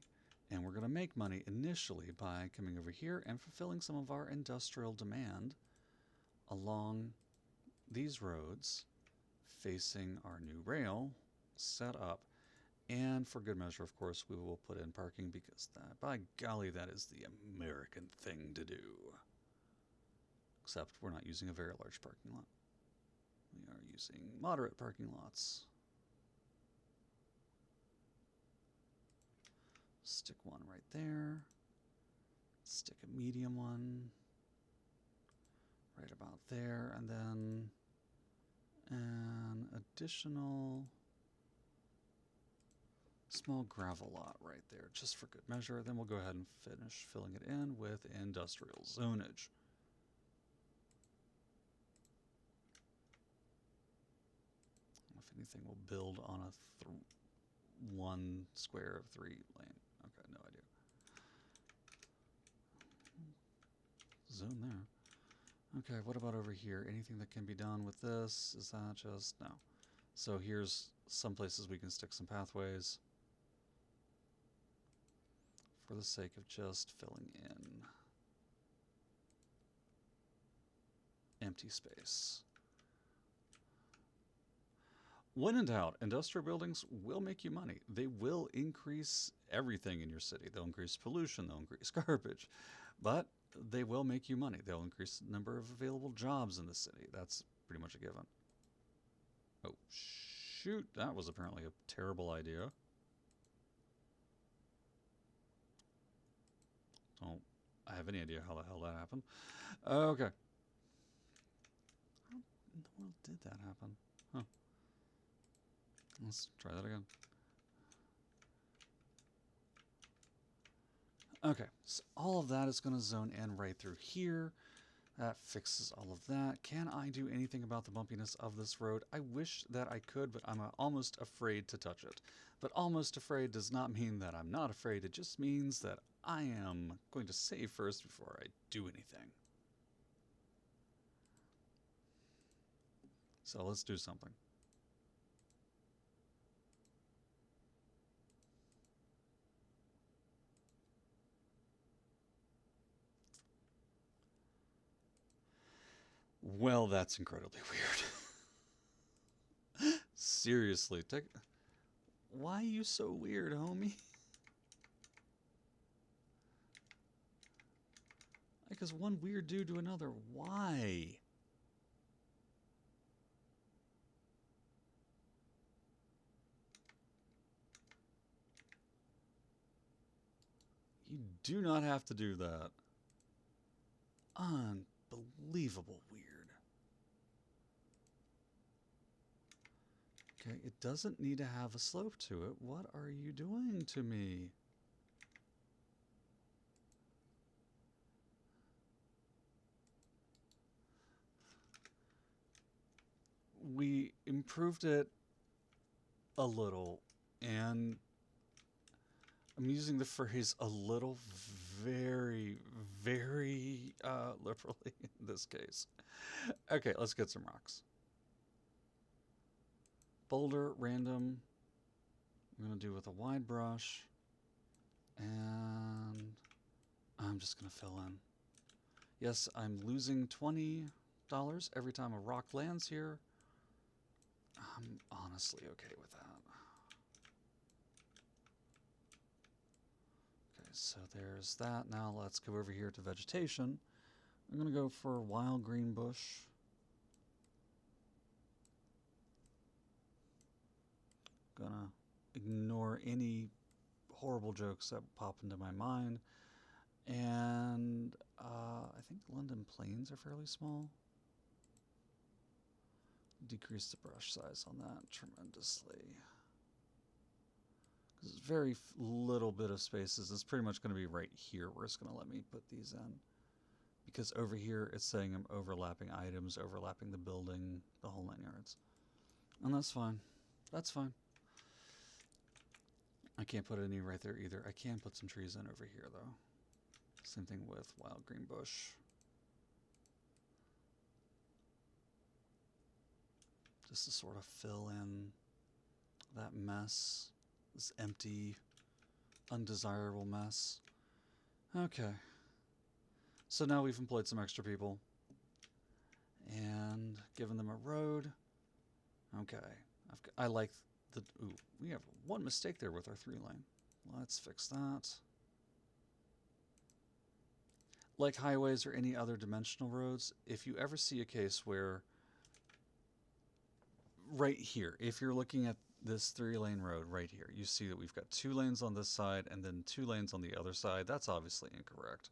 And we're going to make money initially by coming over here and fulfilling some of our industrial demand along these roads facing our new rail set up. And for good measure, of course, we will put in parking because that, by golly, that is the American thing to do. Except we're not using a very large parking lot. We are using moderate parking lots. Stick one right there. Stick a medium one right about there. And then an additional small gravel lot right there, just for good measure. Then we'll go ahead and finish filling it in with industrial zonage. If anything, we'll build on a 1 square of 3 lane. Okay, no idea. Zone there. Okay, what about over here? Anything that can be done with this? Is that just... no. So here's some places we can stick some pathways for the sake of just filling in empty space. When in doubt, industrial buildings will make you money. They will increase everything in your city. They'll increase pollution, they'll increase garbage, but they will make you money. They'll increase the number of available jobs in the city. That's pretty much a given. Oh, shoot, that was apparently a terrible idea. Don't I have any idea how the hell that happened. Okay. How in the world did that happen? Huh. Let's try that again. Okay, so all of that is going to zone in right through here. That fixes all of that. Can I do anything about the bumpiness of this road? I wish that I could, but I'm almost afraid to touch it. But almost afraid does not mean that I'm not afraid. It just means that I am going to save first before I do anything. So let's do something. Well, that's incredibly weird. Seriously, why are you so weird, homie? Because one weird dude to another, why? You do not have to do that. Unbelievable weird. Okay, it doesn't need to have a slope to it. What are you doing to me? We improved it a little, and I'm using the phrase a little very, very liberally in this case. Okay, let's get some rocks. Boulder, random. I'm going to do with a wide brush. And I'm just going to fill in. Yes, I'm losing $20 every time a rock lands here. I'm honestly okay with that. Okay, so there's that. Now let's go over here to vegetation. I'm going to go for wild green bush. Gonna ignore any horrible jokes that pop into my mind. And I think London plains are fairly small. Decrease the brush size on that tremendously. Because it's very little bit of spaces. It's pretty much going to be right here where it's going to let me put these in. Because over here it's saying I'm overlapping items, overlapping the building, the whole 9 yards. And that's fine. That's fine. I can't put any right there either. I can put some trees in over here though. Same thing with wild green bush. Just to sort of fill in that mess. This empty, undesirable mess. Okay. So now we've employed some extra people. And given them a road. Okay. I like the... Ooh, we have one mistake there with our 3-lane. Let's fix that. Like highways or any other dimensional roads, if you ever see a case where... Right here, if you're looking at this 3-lane road right here, you see that we've got 2 lanes on this side and then 2 lanes on the other side. That's obviously incorrect.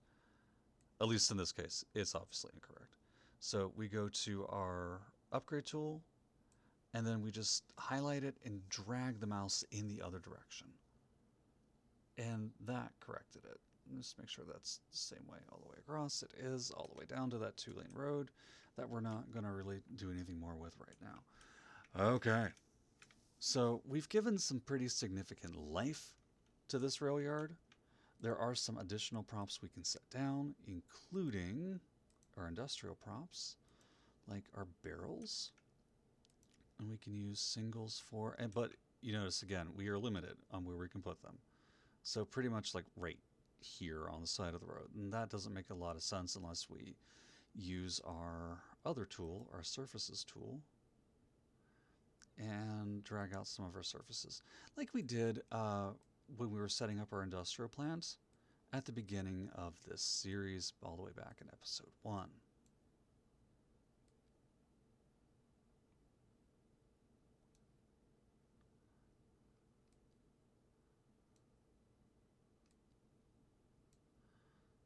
At least in this case, it's obviously incorrect. So we go to our upgrade tool, and then we just highlight it and drag the mouse in the other direction. And that corrected it. Just make sure that's the same way all the way across. It is all the way down to that 2-lane road that we're not going to really do anything more with right now. Okay, so we've given some pretty significant life to this rail yard. There are some additional props we can set down, including our industrial props, like our barrels. And we can use singles for, but you notice again, we are limited on where we can put them. So pretty much like right here on the side of the road. And that doesn't make a lot of sense unless we use our other tool, our surfaces tool, and drag out some of our surfaces. Like we did when we were setting up our industrial plant at the beginning of this series all the way back in episode 1.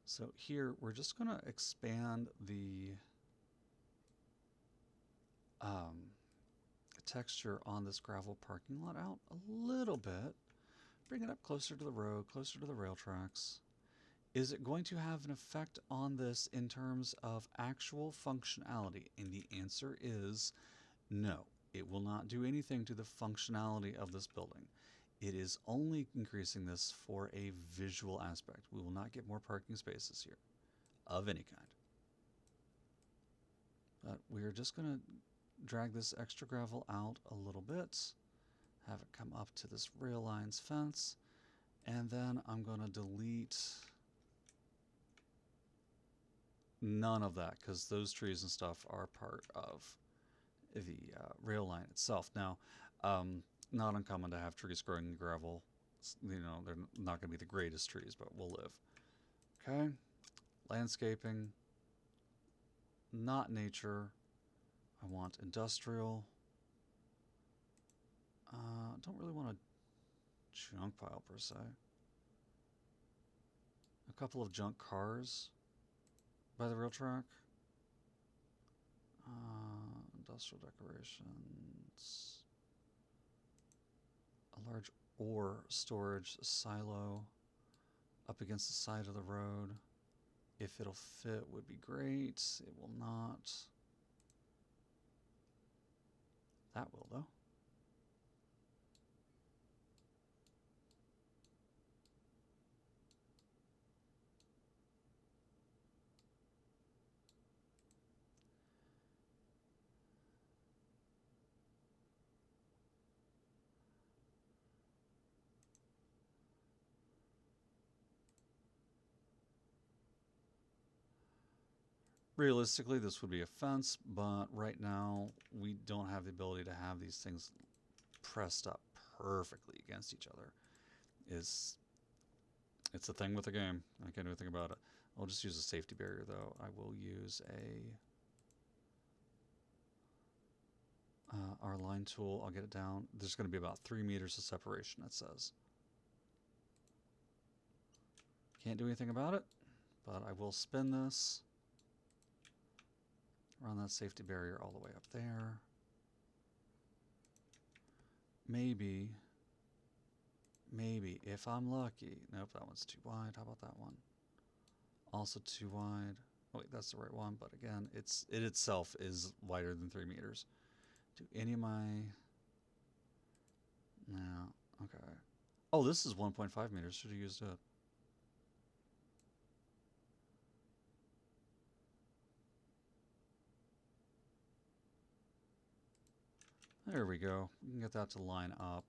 So here we're just going to expand the texture on this gravel parking lot out a little bit. Bring it up closer to the road, closer to the rail tracks. Is it going to have an effect on this in terms of actual functionality? And the answer is no. It will not do anything to the functionality of this building. It is only increasing this for a visual aspect. We will not get more parking spaces here of any kind. But we are just going to drag this extra gravel out a little bit, have it come up to this rail lines fence, and then I'm going to delete none of that because those trees and stuff are part of the rail line itself. Now, not uncommon to have trees growing in gravel. You know, they're not going to be the greatest trees, but we'll live. Okay, landscaping, not nature. I want industrial. Don't really want a junk pile per se. A couple of junk cars by the rail track. Industrial decorations. A large ore storage silo up against the side of the road. If it'll fit would be great. It will not. That will though. Realistically, this would be a fence, but right now we don't have the ability to have these things pressed up perfectly against each other. Is It's a thing with the game. I can't do anything about it. I'll just use a safety barrier though. I will use our line tool. I'll get it down. There's going to be about 3 meters of separation, it says. Can't do anything about it, but I will spin this. Run that safety barrier all the way up there. Maybe, if I'm lucky. Nope, that one's too wide. How about that one? Also too wide. Oh wait, that's the right one, but again, it itself is wider than 3 meters. Do any of my... No, okay. Oh, this is 1.5 meters. Should have used it. There we go. We can get that to line up.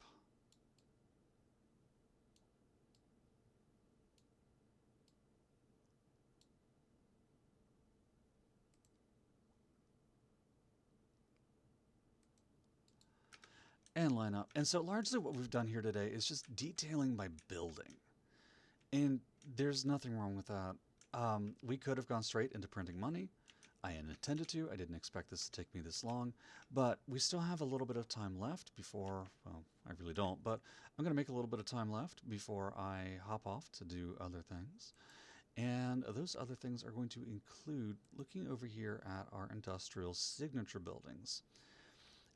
And line up. And so largely what we've done here today is just detailing by building. And there's nothing wrong with that. We could have gone straight into printing money. I had intended to. I didn't expect this to take me this long. But we still have a little bit of time left before, well, I really don't, but I'm going to make a little bit of time left before I hop off to do other things. And those other things are going to include looking over here at our industrial signature buildings.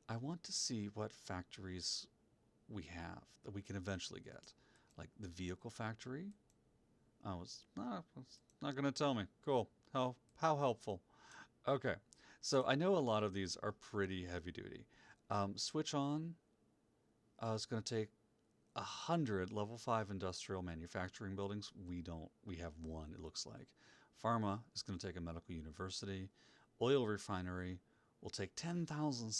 I want to see what factories we have that we can eventually get. Like the vehicle factory. Oh, it's not going to tell me. Cool. How helpful. Okay. So I know a lot of these are pretty heavy duty. Switch on is going to take 100 level 5 industrial manufacturing buildings. We have one, it looks like. Pharma is going to take a medical university. Oil refinery will take 10,000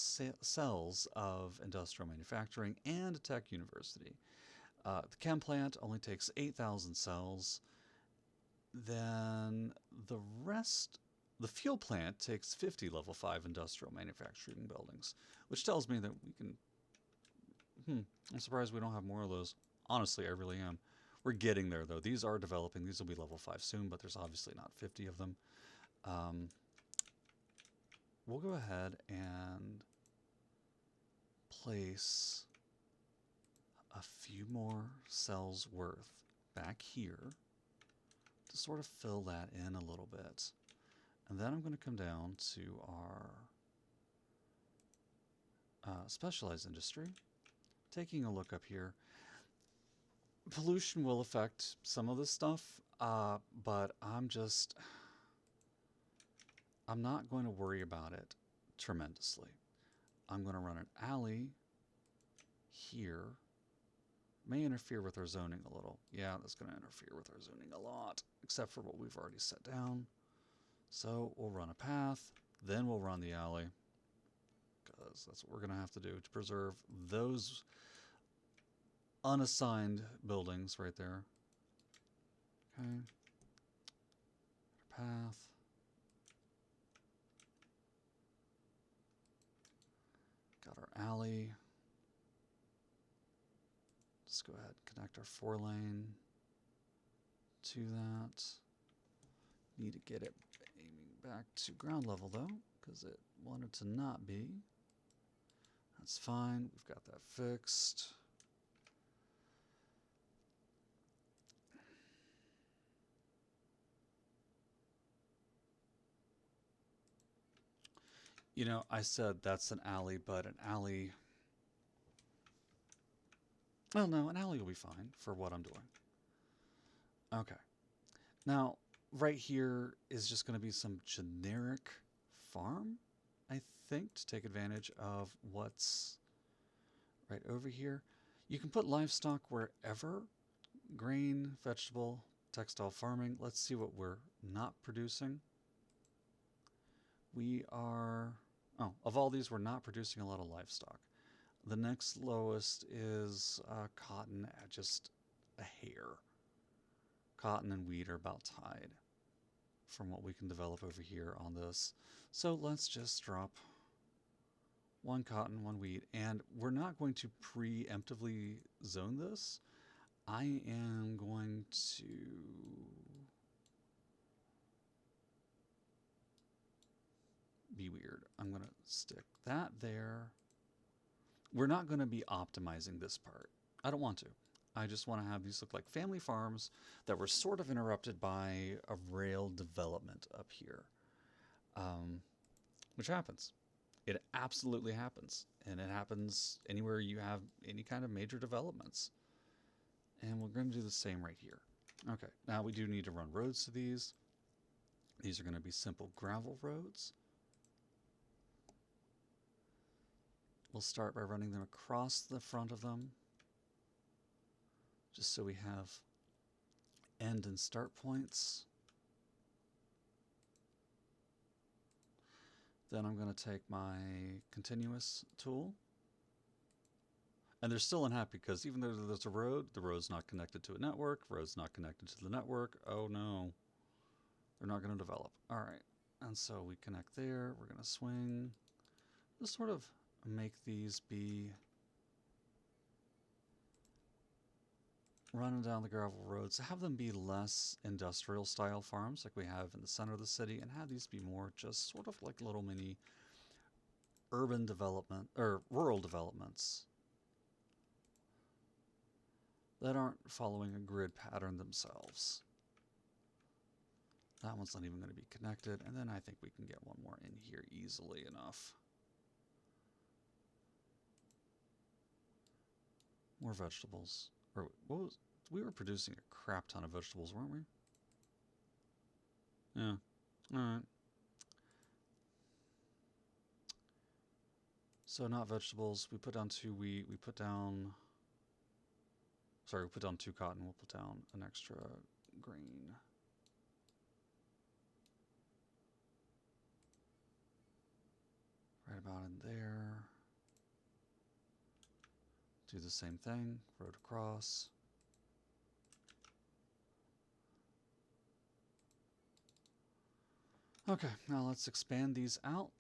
cells of industrial manufacturing and a tech university. The chem plant only takes 8,000 cells. Then the rest, the fuel plant takes 50 level 5 industrial manufacturing buildings, which tells me that we can... I'm surprised we don't have more of those. Honestly, I really am. We're getting there, though. These are developing. These will be level 5 soon, but there's obviously not 50 of them. We'll go ahead and place a few more cells worth back here to sort of fill that in a little bit. And then I'm going to come down to our specialized industry. Taking a look up here. Pollution will affect some of this stuff, but I'm not going to worry about it tremendously. I'm going to run an alley here. May interfere with our zoning a little. Yeah, that's going to interfere with our zoning a lot, except for what we've already set down. So we'll run a path, then we'll run the alley, because that's what we're going to have to do to preserve those unassigned buildings right there. Okay. Path. Got our alley. Just go ahead and connect our 4-lane to that. Need to get it aiming back to ground level though, because it wanted to not be. That's fine. We've got that fixed. You know, I said that's an alley, but an alley... Well, no, an alley will be fine for what I'm doing. Okay. Now, right here is just going to be some generic farm, I think, to take advantage of what's right over here. You can put livestock wherever. Grain, vegetable, textile farming. Let's see what we're not producing. We are... Oh, of all these, we're not producing a lot of livestock. The next lowest is cotton at just a hair. Cotton and wheat are about tied. from what we can develop over here on this. So let's just drop one cotton, one wheat, and we're not going to preemptively zone this. I am going to be weird. I'm going to stick that there. We're not going to be optimizing this part. I don't want to. I just want to have these look like family farms that were sort of interrupted by a rail development up here, which happens. It absolutely happens. And it happens anywhere you have any kind of major developments. And we're going to do the same right here. Okay, now we do need to run roads to these. These are going to be simple gravel roads. We'll start by running them across the front of them, just so we have end and start points. Then I'm going to take my continuous tool. And they're still unhappy because even though there's a road, the road's not connected to a network, road's not connected to the network. Oh no, they're not going to develop. All right, and so we connect there. We're going to swing. Just sort of make these be running down the gravel roads, have them be less industrial style farms like we have in the center of the city, and have these be more just sort of like little mini urban development or rural developments that aren't following a grid pattern themselves. That one's not even going to be connected, and then I think we can get one more in here easily enough. More vegetables. Or what was, we were producing a crap ton of vegetables, weren't we? Yeah. Alright. So not vegetables. We put down 2 wheat. We put down... Sorry, we put down 2 cotton. We'll put down an extra grain. Right about in there. Do the same thing, road across. Okay, now let's expand these out.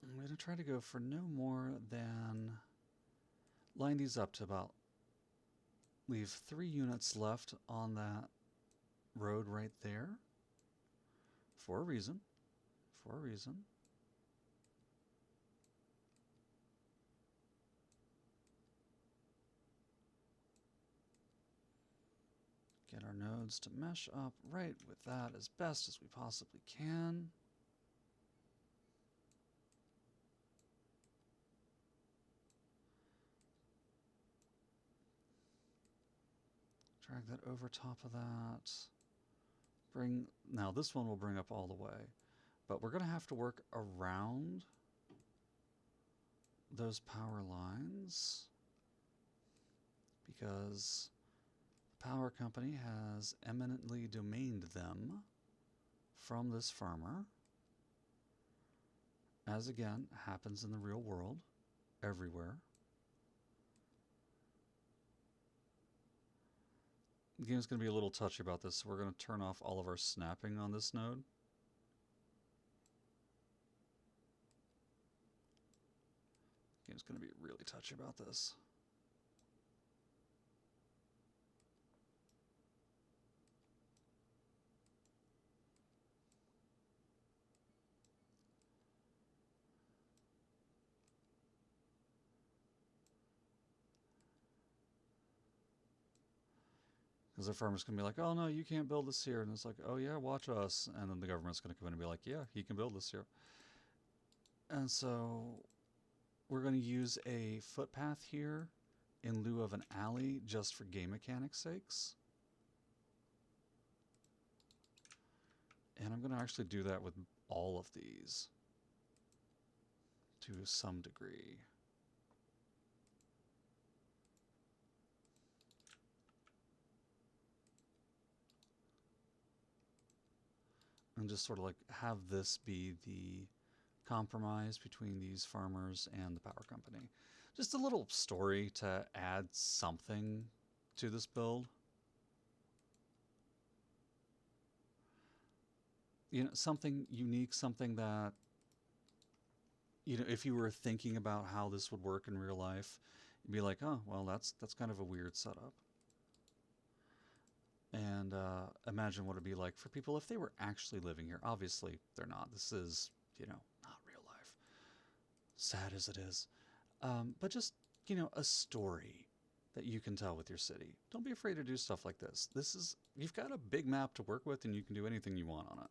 I'm going to try to go for no more than line these up to about, leave 3 units left on that road right there. For a reason. For a reason. Get our nodes to mesh up right with that as best as we possibly can. Drag that over top of that. Now this one will bring up all the way, but we're going to have to work around those power lines because the power company has eminently domained them from this farmer, as again happens in the real world everywhere. The game's going to be a little touchy about this, so we're going to turn off all of our snapping on this node. The game's going to be really touchy about this. Because the farmer's going to be like, oh no, you can't build this here. And it's like, oh yeah, watch us. And then the government's going to come in and be like, yeah, he can build this here. And so we're going to use a footpath here in lieu of an alley just for game mechanics sakes. And I'm going to actually do that with all of these to some degree. And just sort of like have this be the compromise between these farmers and the power company. Just a little story to add something to this build. You know, something unique, something that, you know, if you were thinking about how this would work in real life, you'd be like, oh, well, that's kind of a weird setup. And imagine what it'd be like for people if they were actually living here. Obviously, they're not. This is, you know, not real life. Sad as it is. But just, you know, a story that you can tell with your city. Don't be afraid to do stuff like this. You've got a big map to work with and you can do anything you want on it.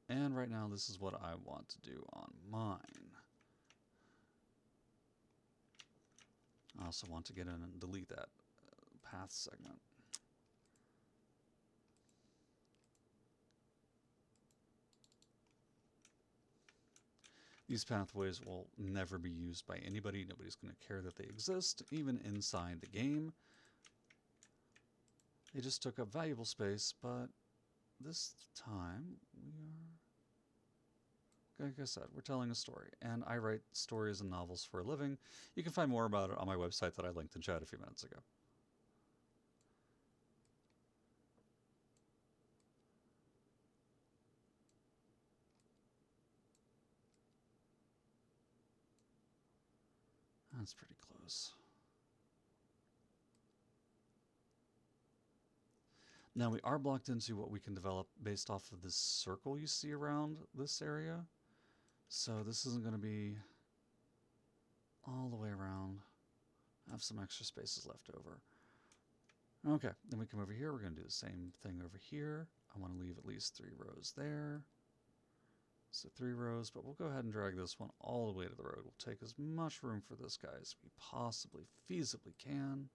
And right now, this is what I want to do on mine. I also want to get in and delete that path segment. These pathways will never be used by anybody. Nobody's going to care that they exist, even inside the game. They just took up valuable space, but this time we are, like I said, we're telling a story. And I write stories and novels for a living. You can find more about it on my website that I linked in chat a few minutes ago. That's pretty close. Now we are blocked into what we can develop based off of this circle you see around this area. So this isn't going to be all the way around. I have some extra spaces left over. Okay, then we come over here. We're going to do the same thing over here. I want to leave at least 3 rows there. So 3 rows, but we'll go ahead and drag this one all the way to the road. We'll take as much room for this guy as we possibly feasibly can.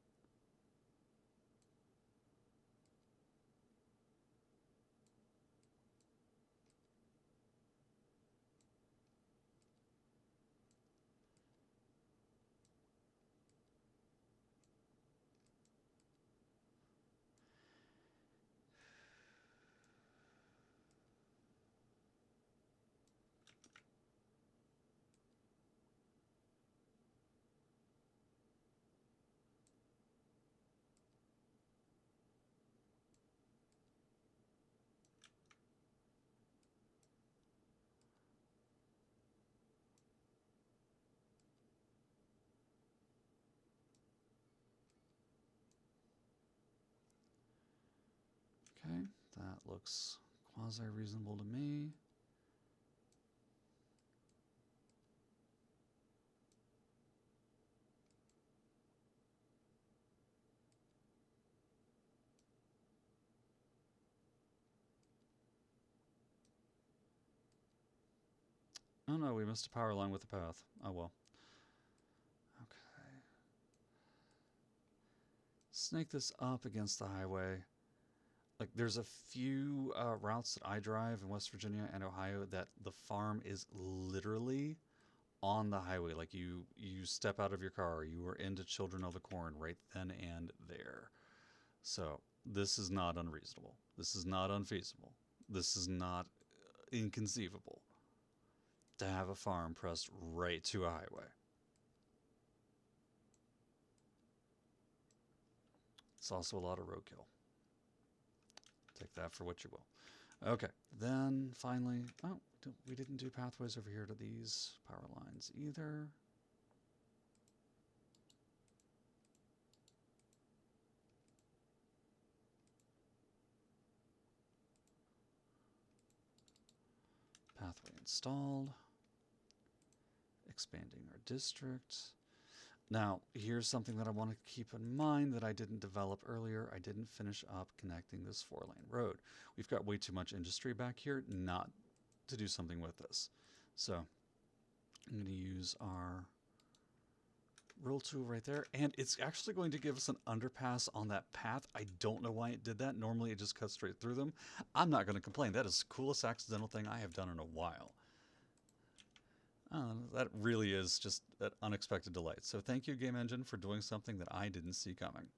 Okay, that looks quasi-reasonable to me. Oh no, we missed a power line with the path. Oh well. Okay. Snake this up against the highway. Like, there's a few routes that I drive in West Virginia and Ohio that the farm is literally on the highway. Like, you step out of your car, you are into Children of the Corn right then and there. So this is not unreasonable. This is not unfeasible. This is not inconceivable to have a farm pressed right to a highway. It's also a lot of roadkill. Take that for what you will. Okay, then finally, oh, we didn't do pathways over here to these power lines either. Pathway installed. Expanding our district. Now, here's something that I want to keep in mind that I didn't develop earlier. I didn't finish up connecting this 4-lane road. We've got way too much industry back here not to do something with this. So I'm going to use our roll tool right there, and it's actually going to give us an underpass on that path. I don't know why it did that. Normally it just cuts straight through them. I'm not going to complain. That is the coolest accidental thing I have done in a while. That really is just an unexpected delight. So thank you, Game Engine, for doing something that I didn't see coming.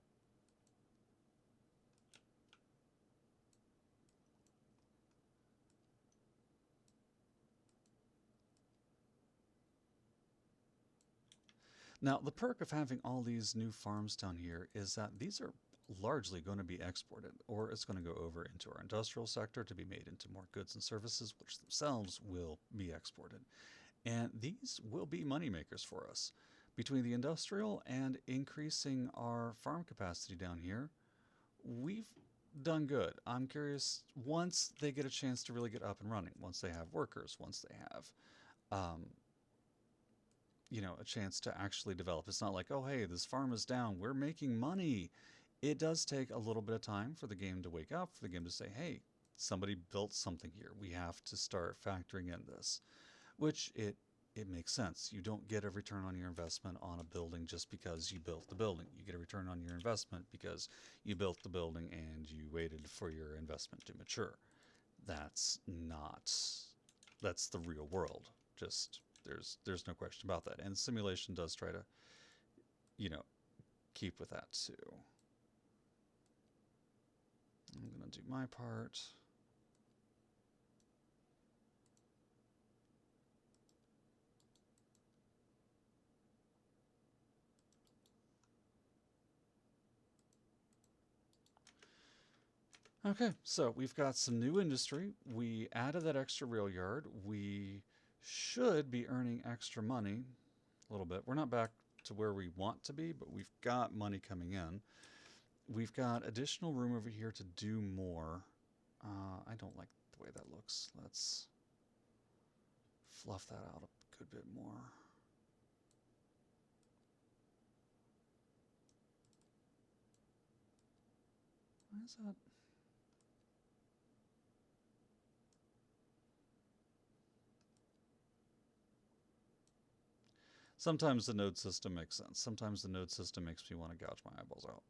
Now, the perk of having all these new farms down here is that these are largely going to be exported, or it's going to go over into our industrial sector to be made into more goods and services, which themselves will be exported. And these will be moneymakers for us. Between the industrial and increasing our farm capacity down here, we've done good. I'm curious once they get a chance to really get up and running, once they have workers, once they have um, a chance to actually develop. It's not like, oh, hey, this farm is down. We're making money. It does take a little bit of time for the game to wake up, for the game to say, hey, somebody built something here. We have to start factoring in this, which it makes sense. You don't get a return on your investment on a building just because you built the building. You get a return on your investment because you built the building and you waited for your investment to mature. That's not that's the real world. Just there's no question about that. And simulation does try to, you know, keep with that too. I'm going to do my part. Okay, so we've got some new industry. We added that extra rail yard. We should be earning extra money a little bit. We're not back to where we want to be, but we've got money coming in. We've got additional room over here to do more. I don't like the way that looks. Let's fluff that out a good bit more. Why is that? Sometimes the node system makes sense. Sometimes the node system makes me want to gouge my eyeballs out.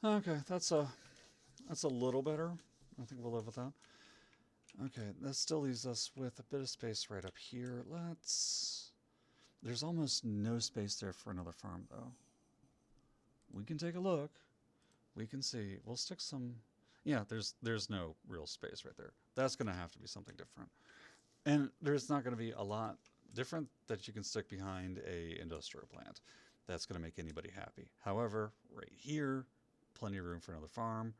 Okay, that's a little better. I think we'll live with that. Okay, that still leaves us with a bit of space right up here. There's almost no space there for another farm, though. We can take a look. We can see. We'll stick some... Yeah, there's no real space right there. That's going to have to be something different. And there's not going to be a lot different that you can stick behind a industrial plant. That's going to make anybody happy. However, right here, plenty of room for another farm.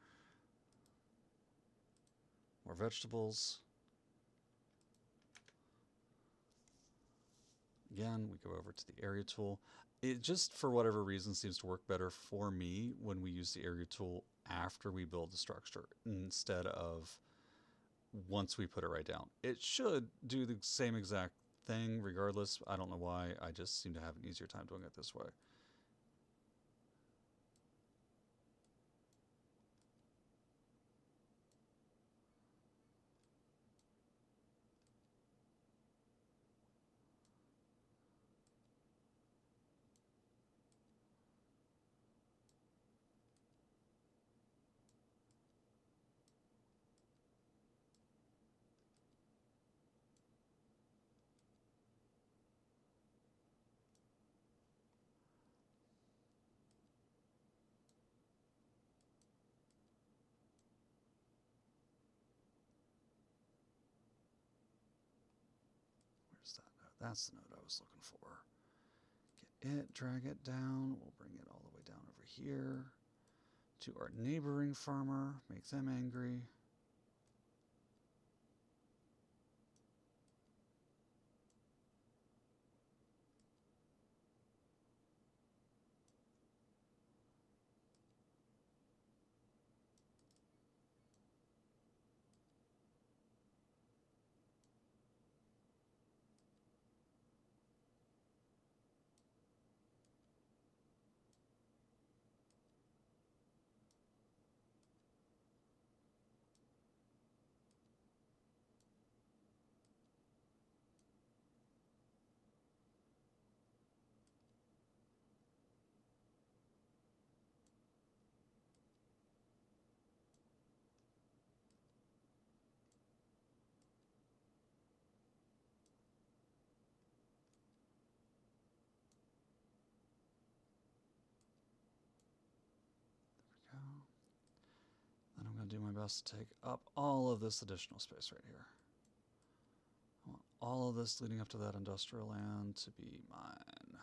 More vegetables. Again, we go over to the area tool. It just, for whatever reason, seems to work better for me when we use the area tool after we build the structure instead of once we put it right down. It should do the same exact thing regardless. I don't know why. I just seem to have an easier time doing it this way. Where's that node? That's the node I was looking for. Get it, drag it down. We'll bring it all the way down over here to our neighboring farmer, make them angry. best to take up all of this additional space right here. I want all of this leading up to that industrial land to be mine.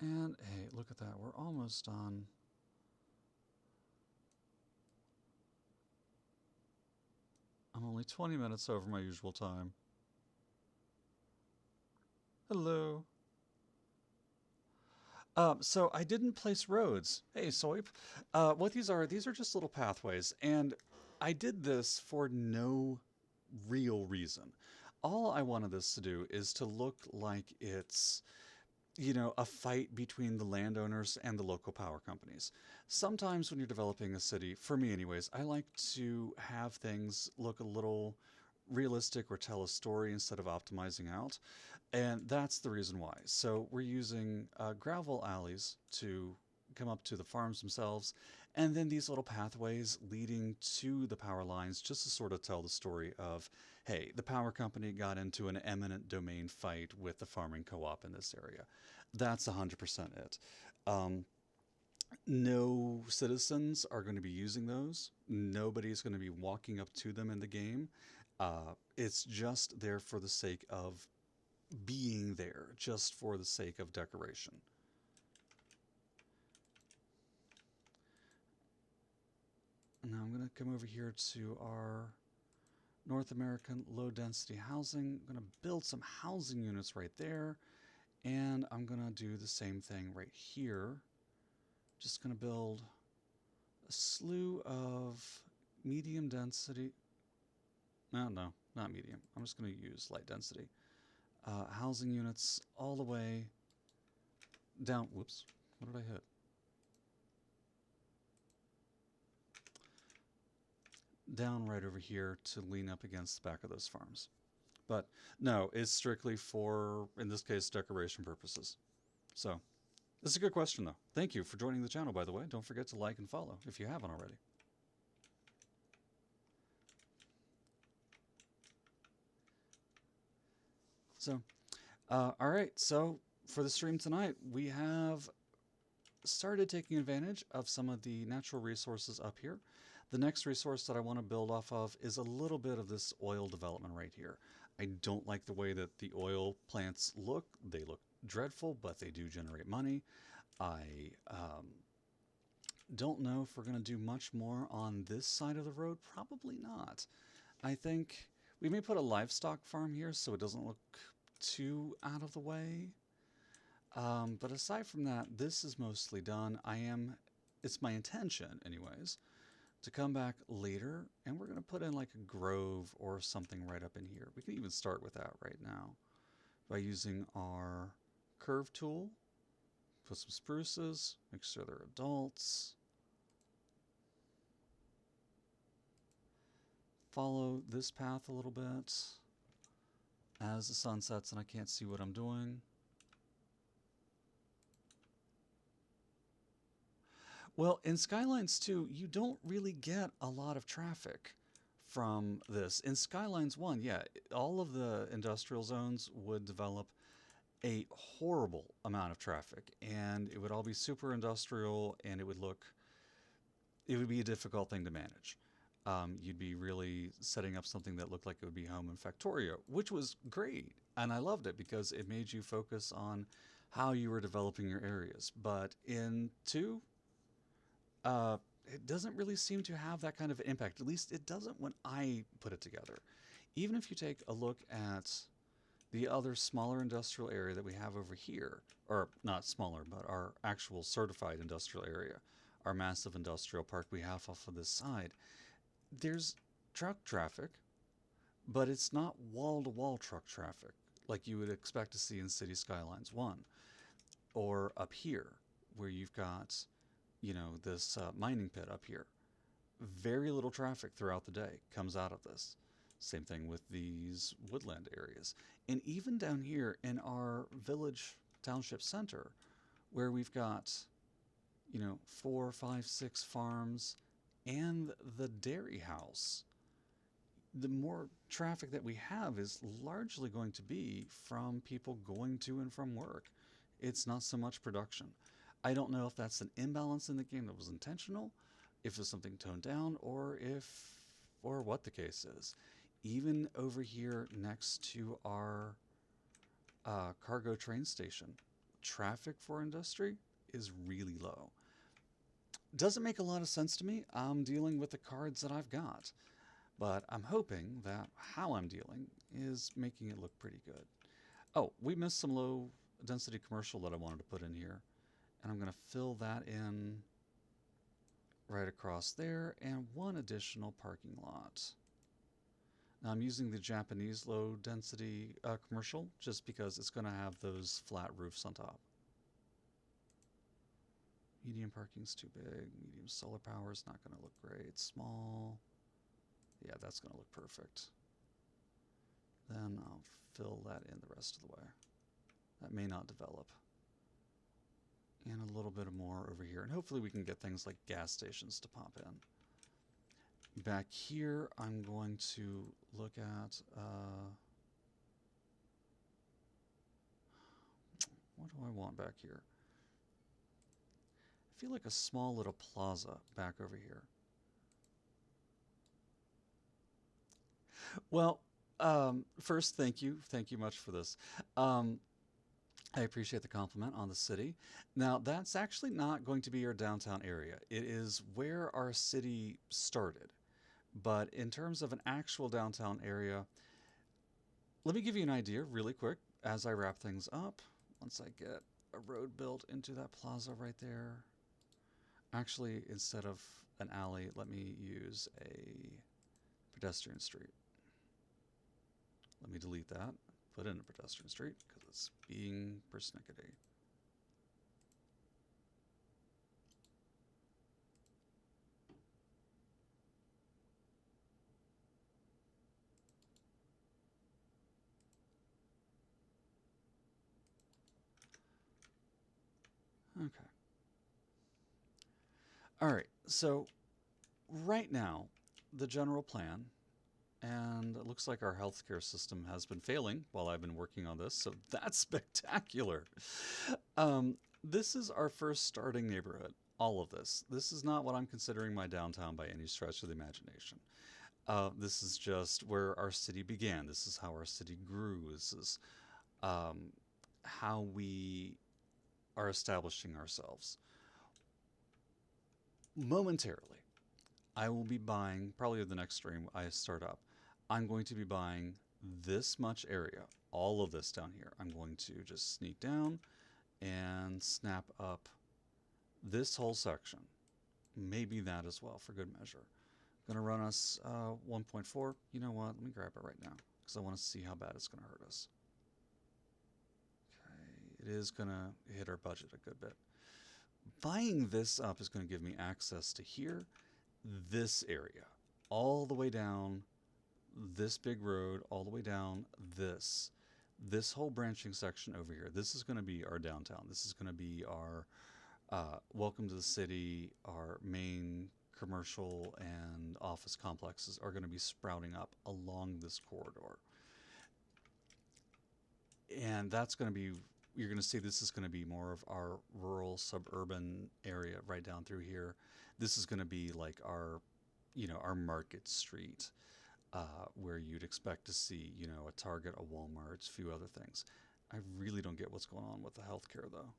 And hey, look at that. We're almost done. I'm only 20 minutes over my usual time. Hello. So I didn't place roads. Hey, Soip. What these are just little pathways. And I did this for no real reason. All I wanted this to do is to look like it's, a fight between the landowners and the local power companies. Sometimes when you're developing a city, for me anyways, I like to have things look a little realistic or tell a story instead of optimizing out. And that's the reason why. So we're using gravel alleys to come up to the farms themselves, and then these little pathways leading to the power lines just to sort of tell the story of, hey, the power company got into an eminent domain fight with the farming co-op in this area. That's 100% it. Um, no citizens are going to be using those. Nobody's going to be walking up to them in the game. It's just there for the sake of being there, just for the sake of decoration. Now I'm going to come over here to our North American low density housing. I'm going to build some housing units right there. And I'm going to do the same thing right here. Just going to build a slew of medium density. No, not medium. I'm just going to use light density. Housing units all the way down. Whoops. What did I hit? Down right over here to lean up against the back of those farms. But no, it's strictly for, in this case, decoration purposes. So, this is a good question, though. Thank you for joining the channel, by the way. Don't forget to like and follow if you haven't already. So, all right. So, for the stream tonight, we have started taking advantage of some of the natural resources up here. The next resource that I want to build off of is a little bit of this oil development right here. I don't like the way that the oil plants look. They look dreadful, but they do generate money. I don't know if we're going to do much more on this side of the road. Probably not. I think we may put a livestock farm here so it doesn't look too out of the way. But aside from that, this is mostly done. It's my intention anyways, to come back later, and we're going to put in like a grove or something right up in here. We can even start with that right now by using our curve tool. Put some spruces, make sure they're adults. Follow this path a little bit as the sun sets and I can't see what I'm doing. Well, in Skylines 2, you don't really get a lot of traffic from this. In Skylines 1, yeah, all of the industrial zones would develop a horrible amount of traffic, and it would all be super industrial, and it would be a difficult thing to manage. You'd be really setting up something that looked like it would be home in Factorio, which was great, and I loved it because it made you focus on how you were developing your areas. But in 2, it doesn't really seem to have that kind of impact. At least it doesn't when I put it together. Even if you take a look at the other smaller industrial area that we have over here, or not smaller, but our actual certified industrial area, our massive industrial park we have off of this side, there's truck traffic, but it's not wall-to-wall truck traffic like you would expect to see in Cities Skylines 1. Or up here, where you've got, this mining pit up here. Very little traffic throughout the day comes out of this. Same thing with these woodland areas. And even down here in our village township center, where we've got, 4, 5, 6 farms and the dairy house, the more traffic that we have is largely going to be from people going to and from work. It's not so much production. I don't know if that's an imbalance in the game that was intentional, if it's something toned down, or what the case is. Even over here next to our cargo train station, traffic for industry is really low. Doesn't make a lot of sense to me. I'm dealing with the cards that I've got, but I'm hoping that how I'm dealing is making it look pretty good. Oh, we missed some low density commercial that I wanted to put in here, and I'm going to fill that in right across there, and one additional parking lot. Now I'm using the Japanese low density commercial just because it's going to have those flat roofs on top. Medium parking's too big. Medium solar power is not going to look great. Small. Yeah, that's going to look perfect. Then I'll fill that in the rest of the way. That may not develop. And a little bit more over here. And hopefully we can get things like gas stations to pop in. Back here, I'm going to look at... what do I want back here? I feel like a small little plaza back over here. Well, first, thank you. Thank you much for this. I appreciate the compliment on the city. Now, that's actually not going to be our downtown area. It is where our city started. But in terms of an actual downtown area, let me give you an idea really quick as I wrap things up. Once I get a road built into that plaza right there. Actually, instead of an alley, let me use a pedestrian street. Let me delete that, put in a pedestrian street, because it's being persnickety. Okay. All right, so right now, the general plan, and it looks like our healthcare system has been failing while I've been working on this, so that's spectacular. This is our first starting neighborhood, all of this. This is not what I'm considering my downtown by any stretch of the imagination. This is just where our city began. This is how our city grew. This is how we are establishing ourselves. Momentarily, I will be buying, probably the next stream I start up, I'm going to be buying this much area, all of this down here. I'm going to just sneak down and snap up this whole section. Maybe that as well for good measure. Going to run us 1.4. You know what? Let me grab it right now because I want to see how bad it's going to hurt us. Okay, it is going to hit our budget a good bit. Buying this up is going to give me access to here, this area, all the way down this big road, all the way down this whole branching section over here. This is going to be our downtown. This is going to be our welcome to the city. Our main commercial and office complexes are going to be sprouting up along this corridor. And that's going to be, you're going to see this is going to be more of our rural suburban area right down through here. This is going to be like our, our market street, where you'd expect to see, a Target, a Walmart, a few other things. I really don't get what's going on with the healthcare though.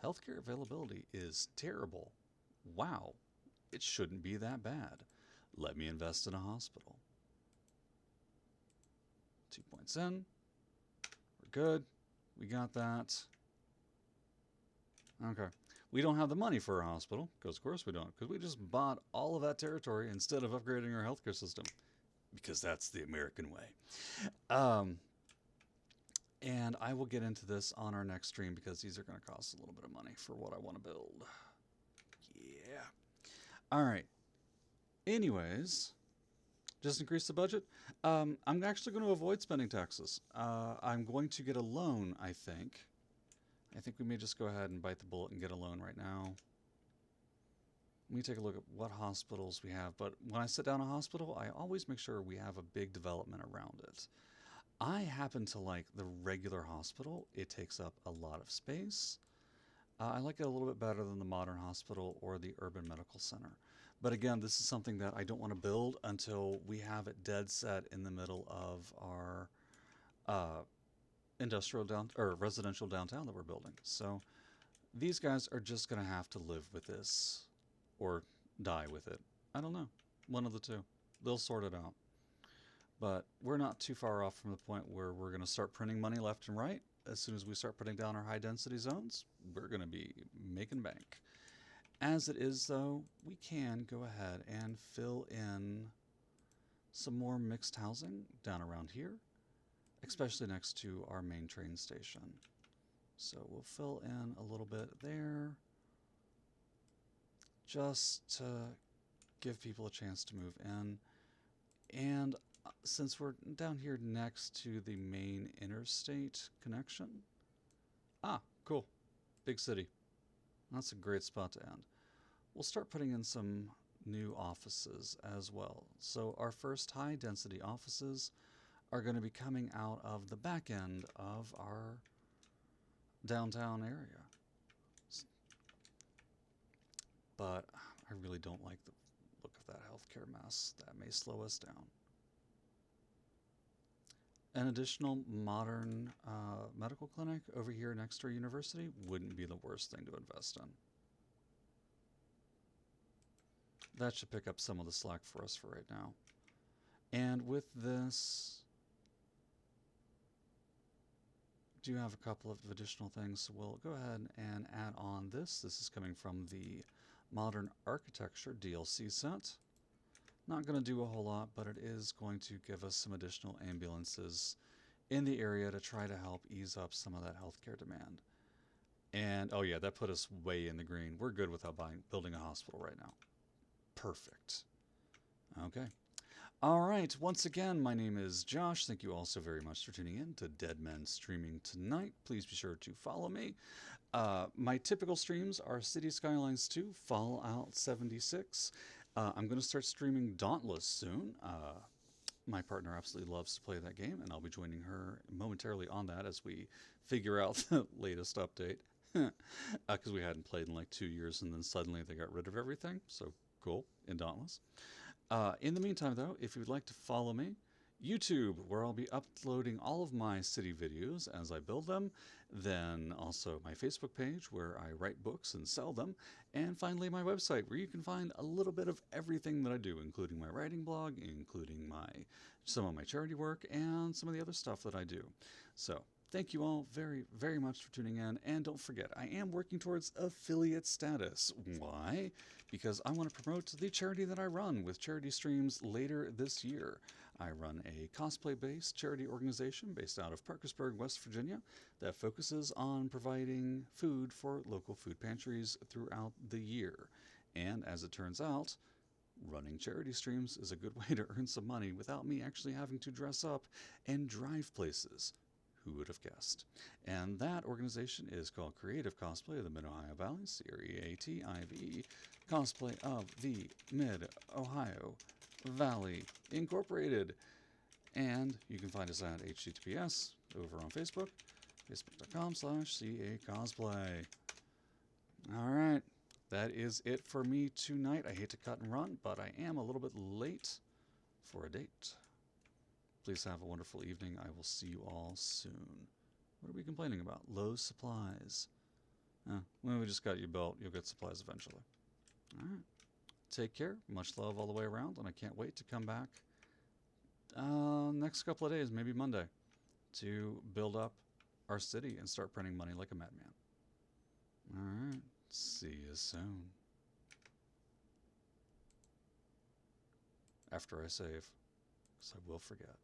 Healthcare availability is terrible. Wow, it shouldn't be that bad. Let me invest in a hospital. 2 points in. We're good. We got that. Okay. We don't have the money for a hospital, because of course we don't, because we just bought all of that territory instead of upgrading our healthcare system, because that's the American way. And I will get into this on our next stream, because these are going to cost a little bit of money for what I want to build. Yeah. All right. Anyways, just increase the budget. I'm actually going to avoid spending taxes. I'm going to get a loan, I think. I think we may just go ahead and bite the bullet and get a loan right now. Let me take a look at what hospitals we have. But when I sit down a hospital, I always make sure we have a big development around it. I happen to like the regular hospital. It takes up a lot of space. I like it a little bit better than the modern hospital or the urban medical center. But again, this is something that I don't want to build until we have it dead set in the middle of our uh, industrial down or residential downtown that we're building. So these guys are just going to have to live with this or die with it. I don't know. One of the two. They'll sort it out. But we're not too far off from the point where we're going to start printing money left and right. As soon as we start putting down our high density zones, we're going to be making bank. As it is, though, we can go ahead and fill in some more mixed housing down around here, especially next to our main train station. So we'll fill in a little bit there just to give people a chance to move in. And since we're down here next to the main interstate connection, cool, big city. That's a great spot to end. We'll start putting in some new offices as well. So our first high density offices are going to be coming out of the back end of our downtown area. But I really don't like the look of that healthcare mess. That may slow us down. An additional modern medical clinic over here next to our university wouldn't be the worst thing to invest in. That should pick up some of the slack for us for right now. And with this, do have a couple of additional things. So we'll go ahead and add on this. This is coming from the Modern Architecture DLC set. Not going to do a whole lot, but it is going to give us some additional ambulances in the area to try to help ease up some of that healthcare demand. And, oh yeah, that put us way in the green. We're good without building a hospital right now. Perfect. Okay. All right. Once again, my name is Josh. Thank you all so very much for tuning in to Dead Men Streaming tonight. Please be sure to follow me. My typical streams are Cities Skylines 2, Fallout 76. I'm going to start streaming Dauntless soon. My partner absolutely loves to play that game, and I'll be joining her momentarily on that as we figure out the latest update. Because we hadn't played in like 2 years, and then suddenly they got rid of everything. So cool in Dauntless. In the meantime, though, if you'd like to follow me, YouTube, where I'll be uploading all of my city videos as I build them. Then also my Facebook page, where I write books and sell them. And finally, my website, where you can find a little bit of everything that I do, including my writing blog, including some of my charity work, and some of the other stuff that I do. So thank you all very, very much for tuning in. And don't forget, I am working towards affiliate status. Why? Because I want to promote the charity that I run with charity streams later this year. I run a cosplay-based charity organization based out of Parkersburg, West Virginia, that focuses on providing food for local food pantries throughout the year. And as it turns out, running charity streams is a good way to earn some money without me actually having to dress up and drive places. Who would have guessed? And that organization is called Creative Cosplay of the Mid-Ohio Valley, CREATIVE, Cosplay of the Mid-Ohio Valley Incorporated. And you can find us at https over on Facebook, facebook.com/CACosplay. All right, that is it for me tonight. I hate to cut and run, but I am a little bit late for a date. Please have a wonderful evening. I will see you all soon. What are we complaining about? Low supplies. Well, we just got you built. You'll get supplies eventually. All right. Take care. Much love all the way around, and I can't wait to come back next couple of days, maybe Monday, to build up our city and start printing money like a madman. All right. See you soon. After I save, because I will forget.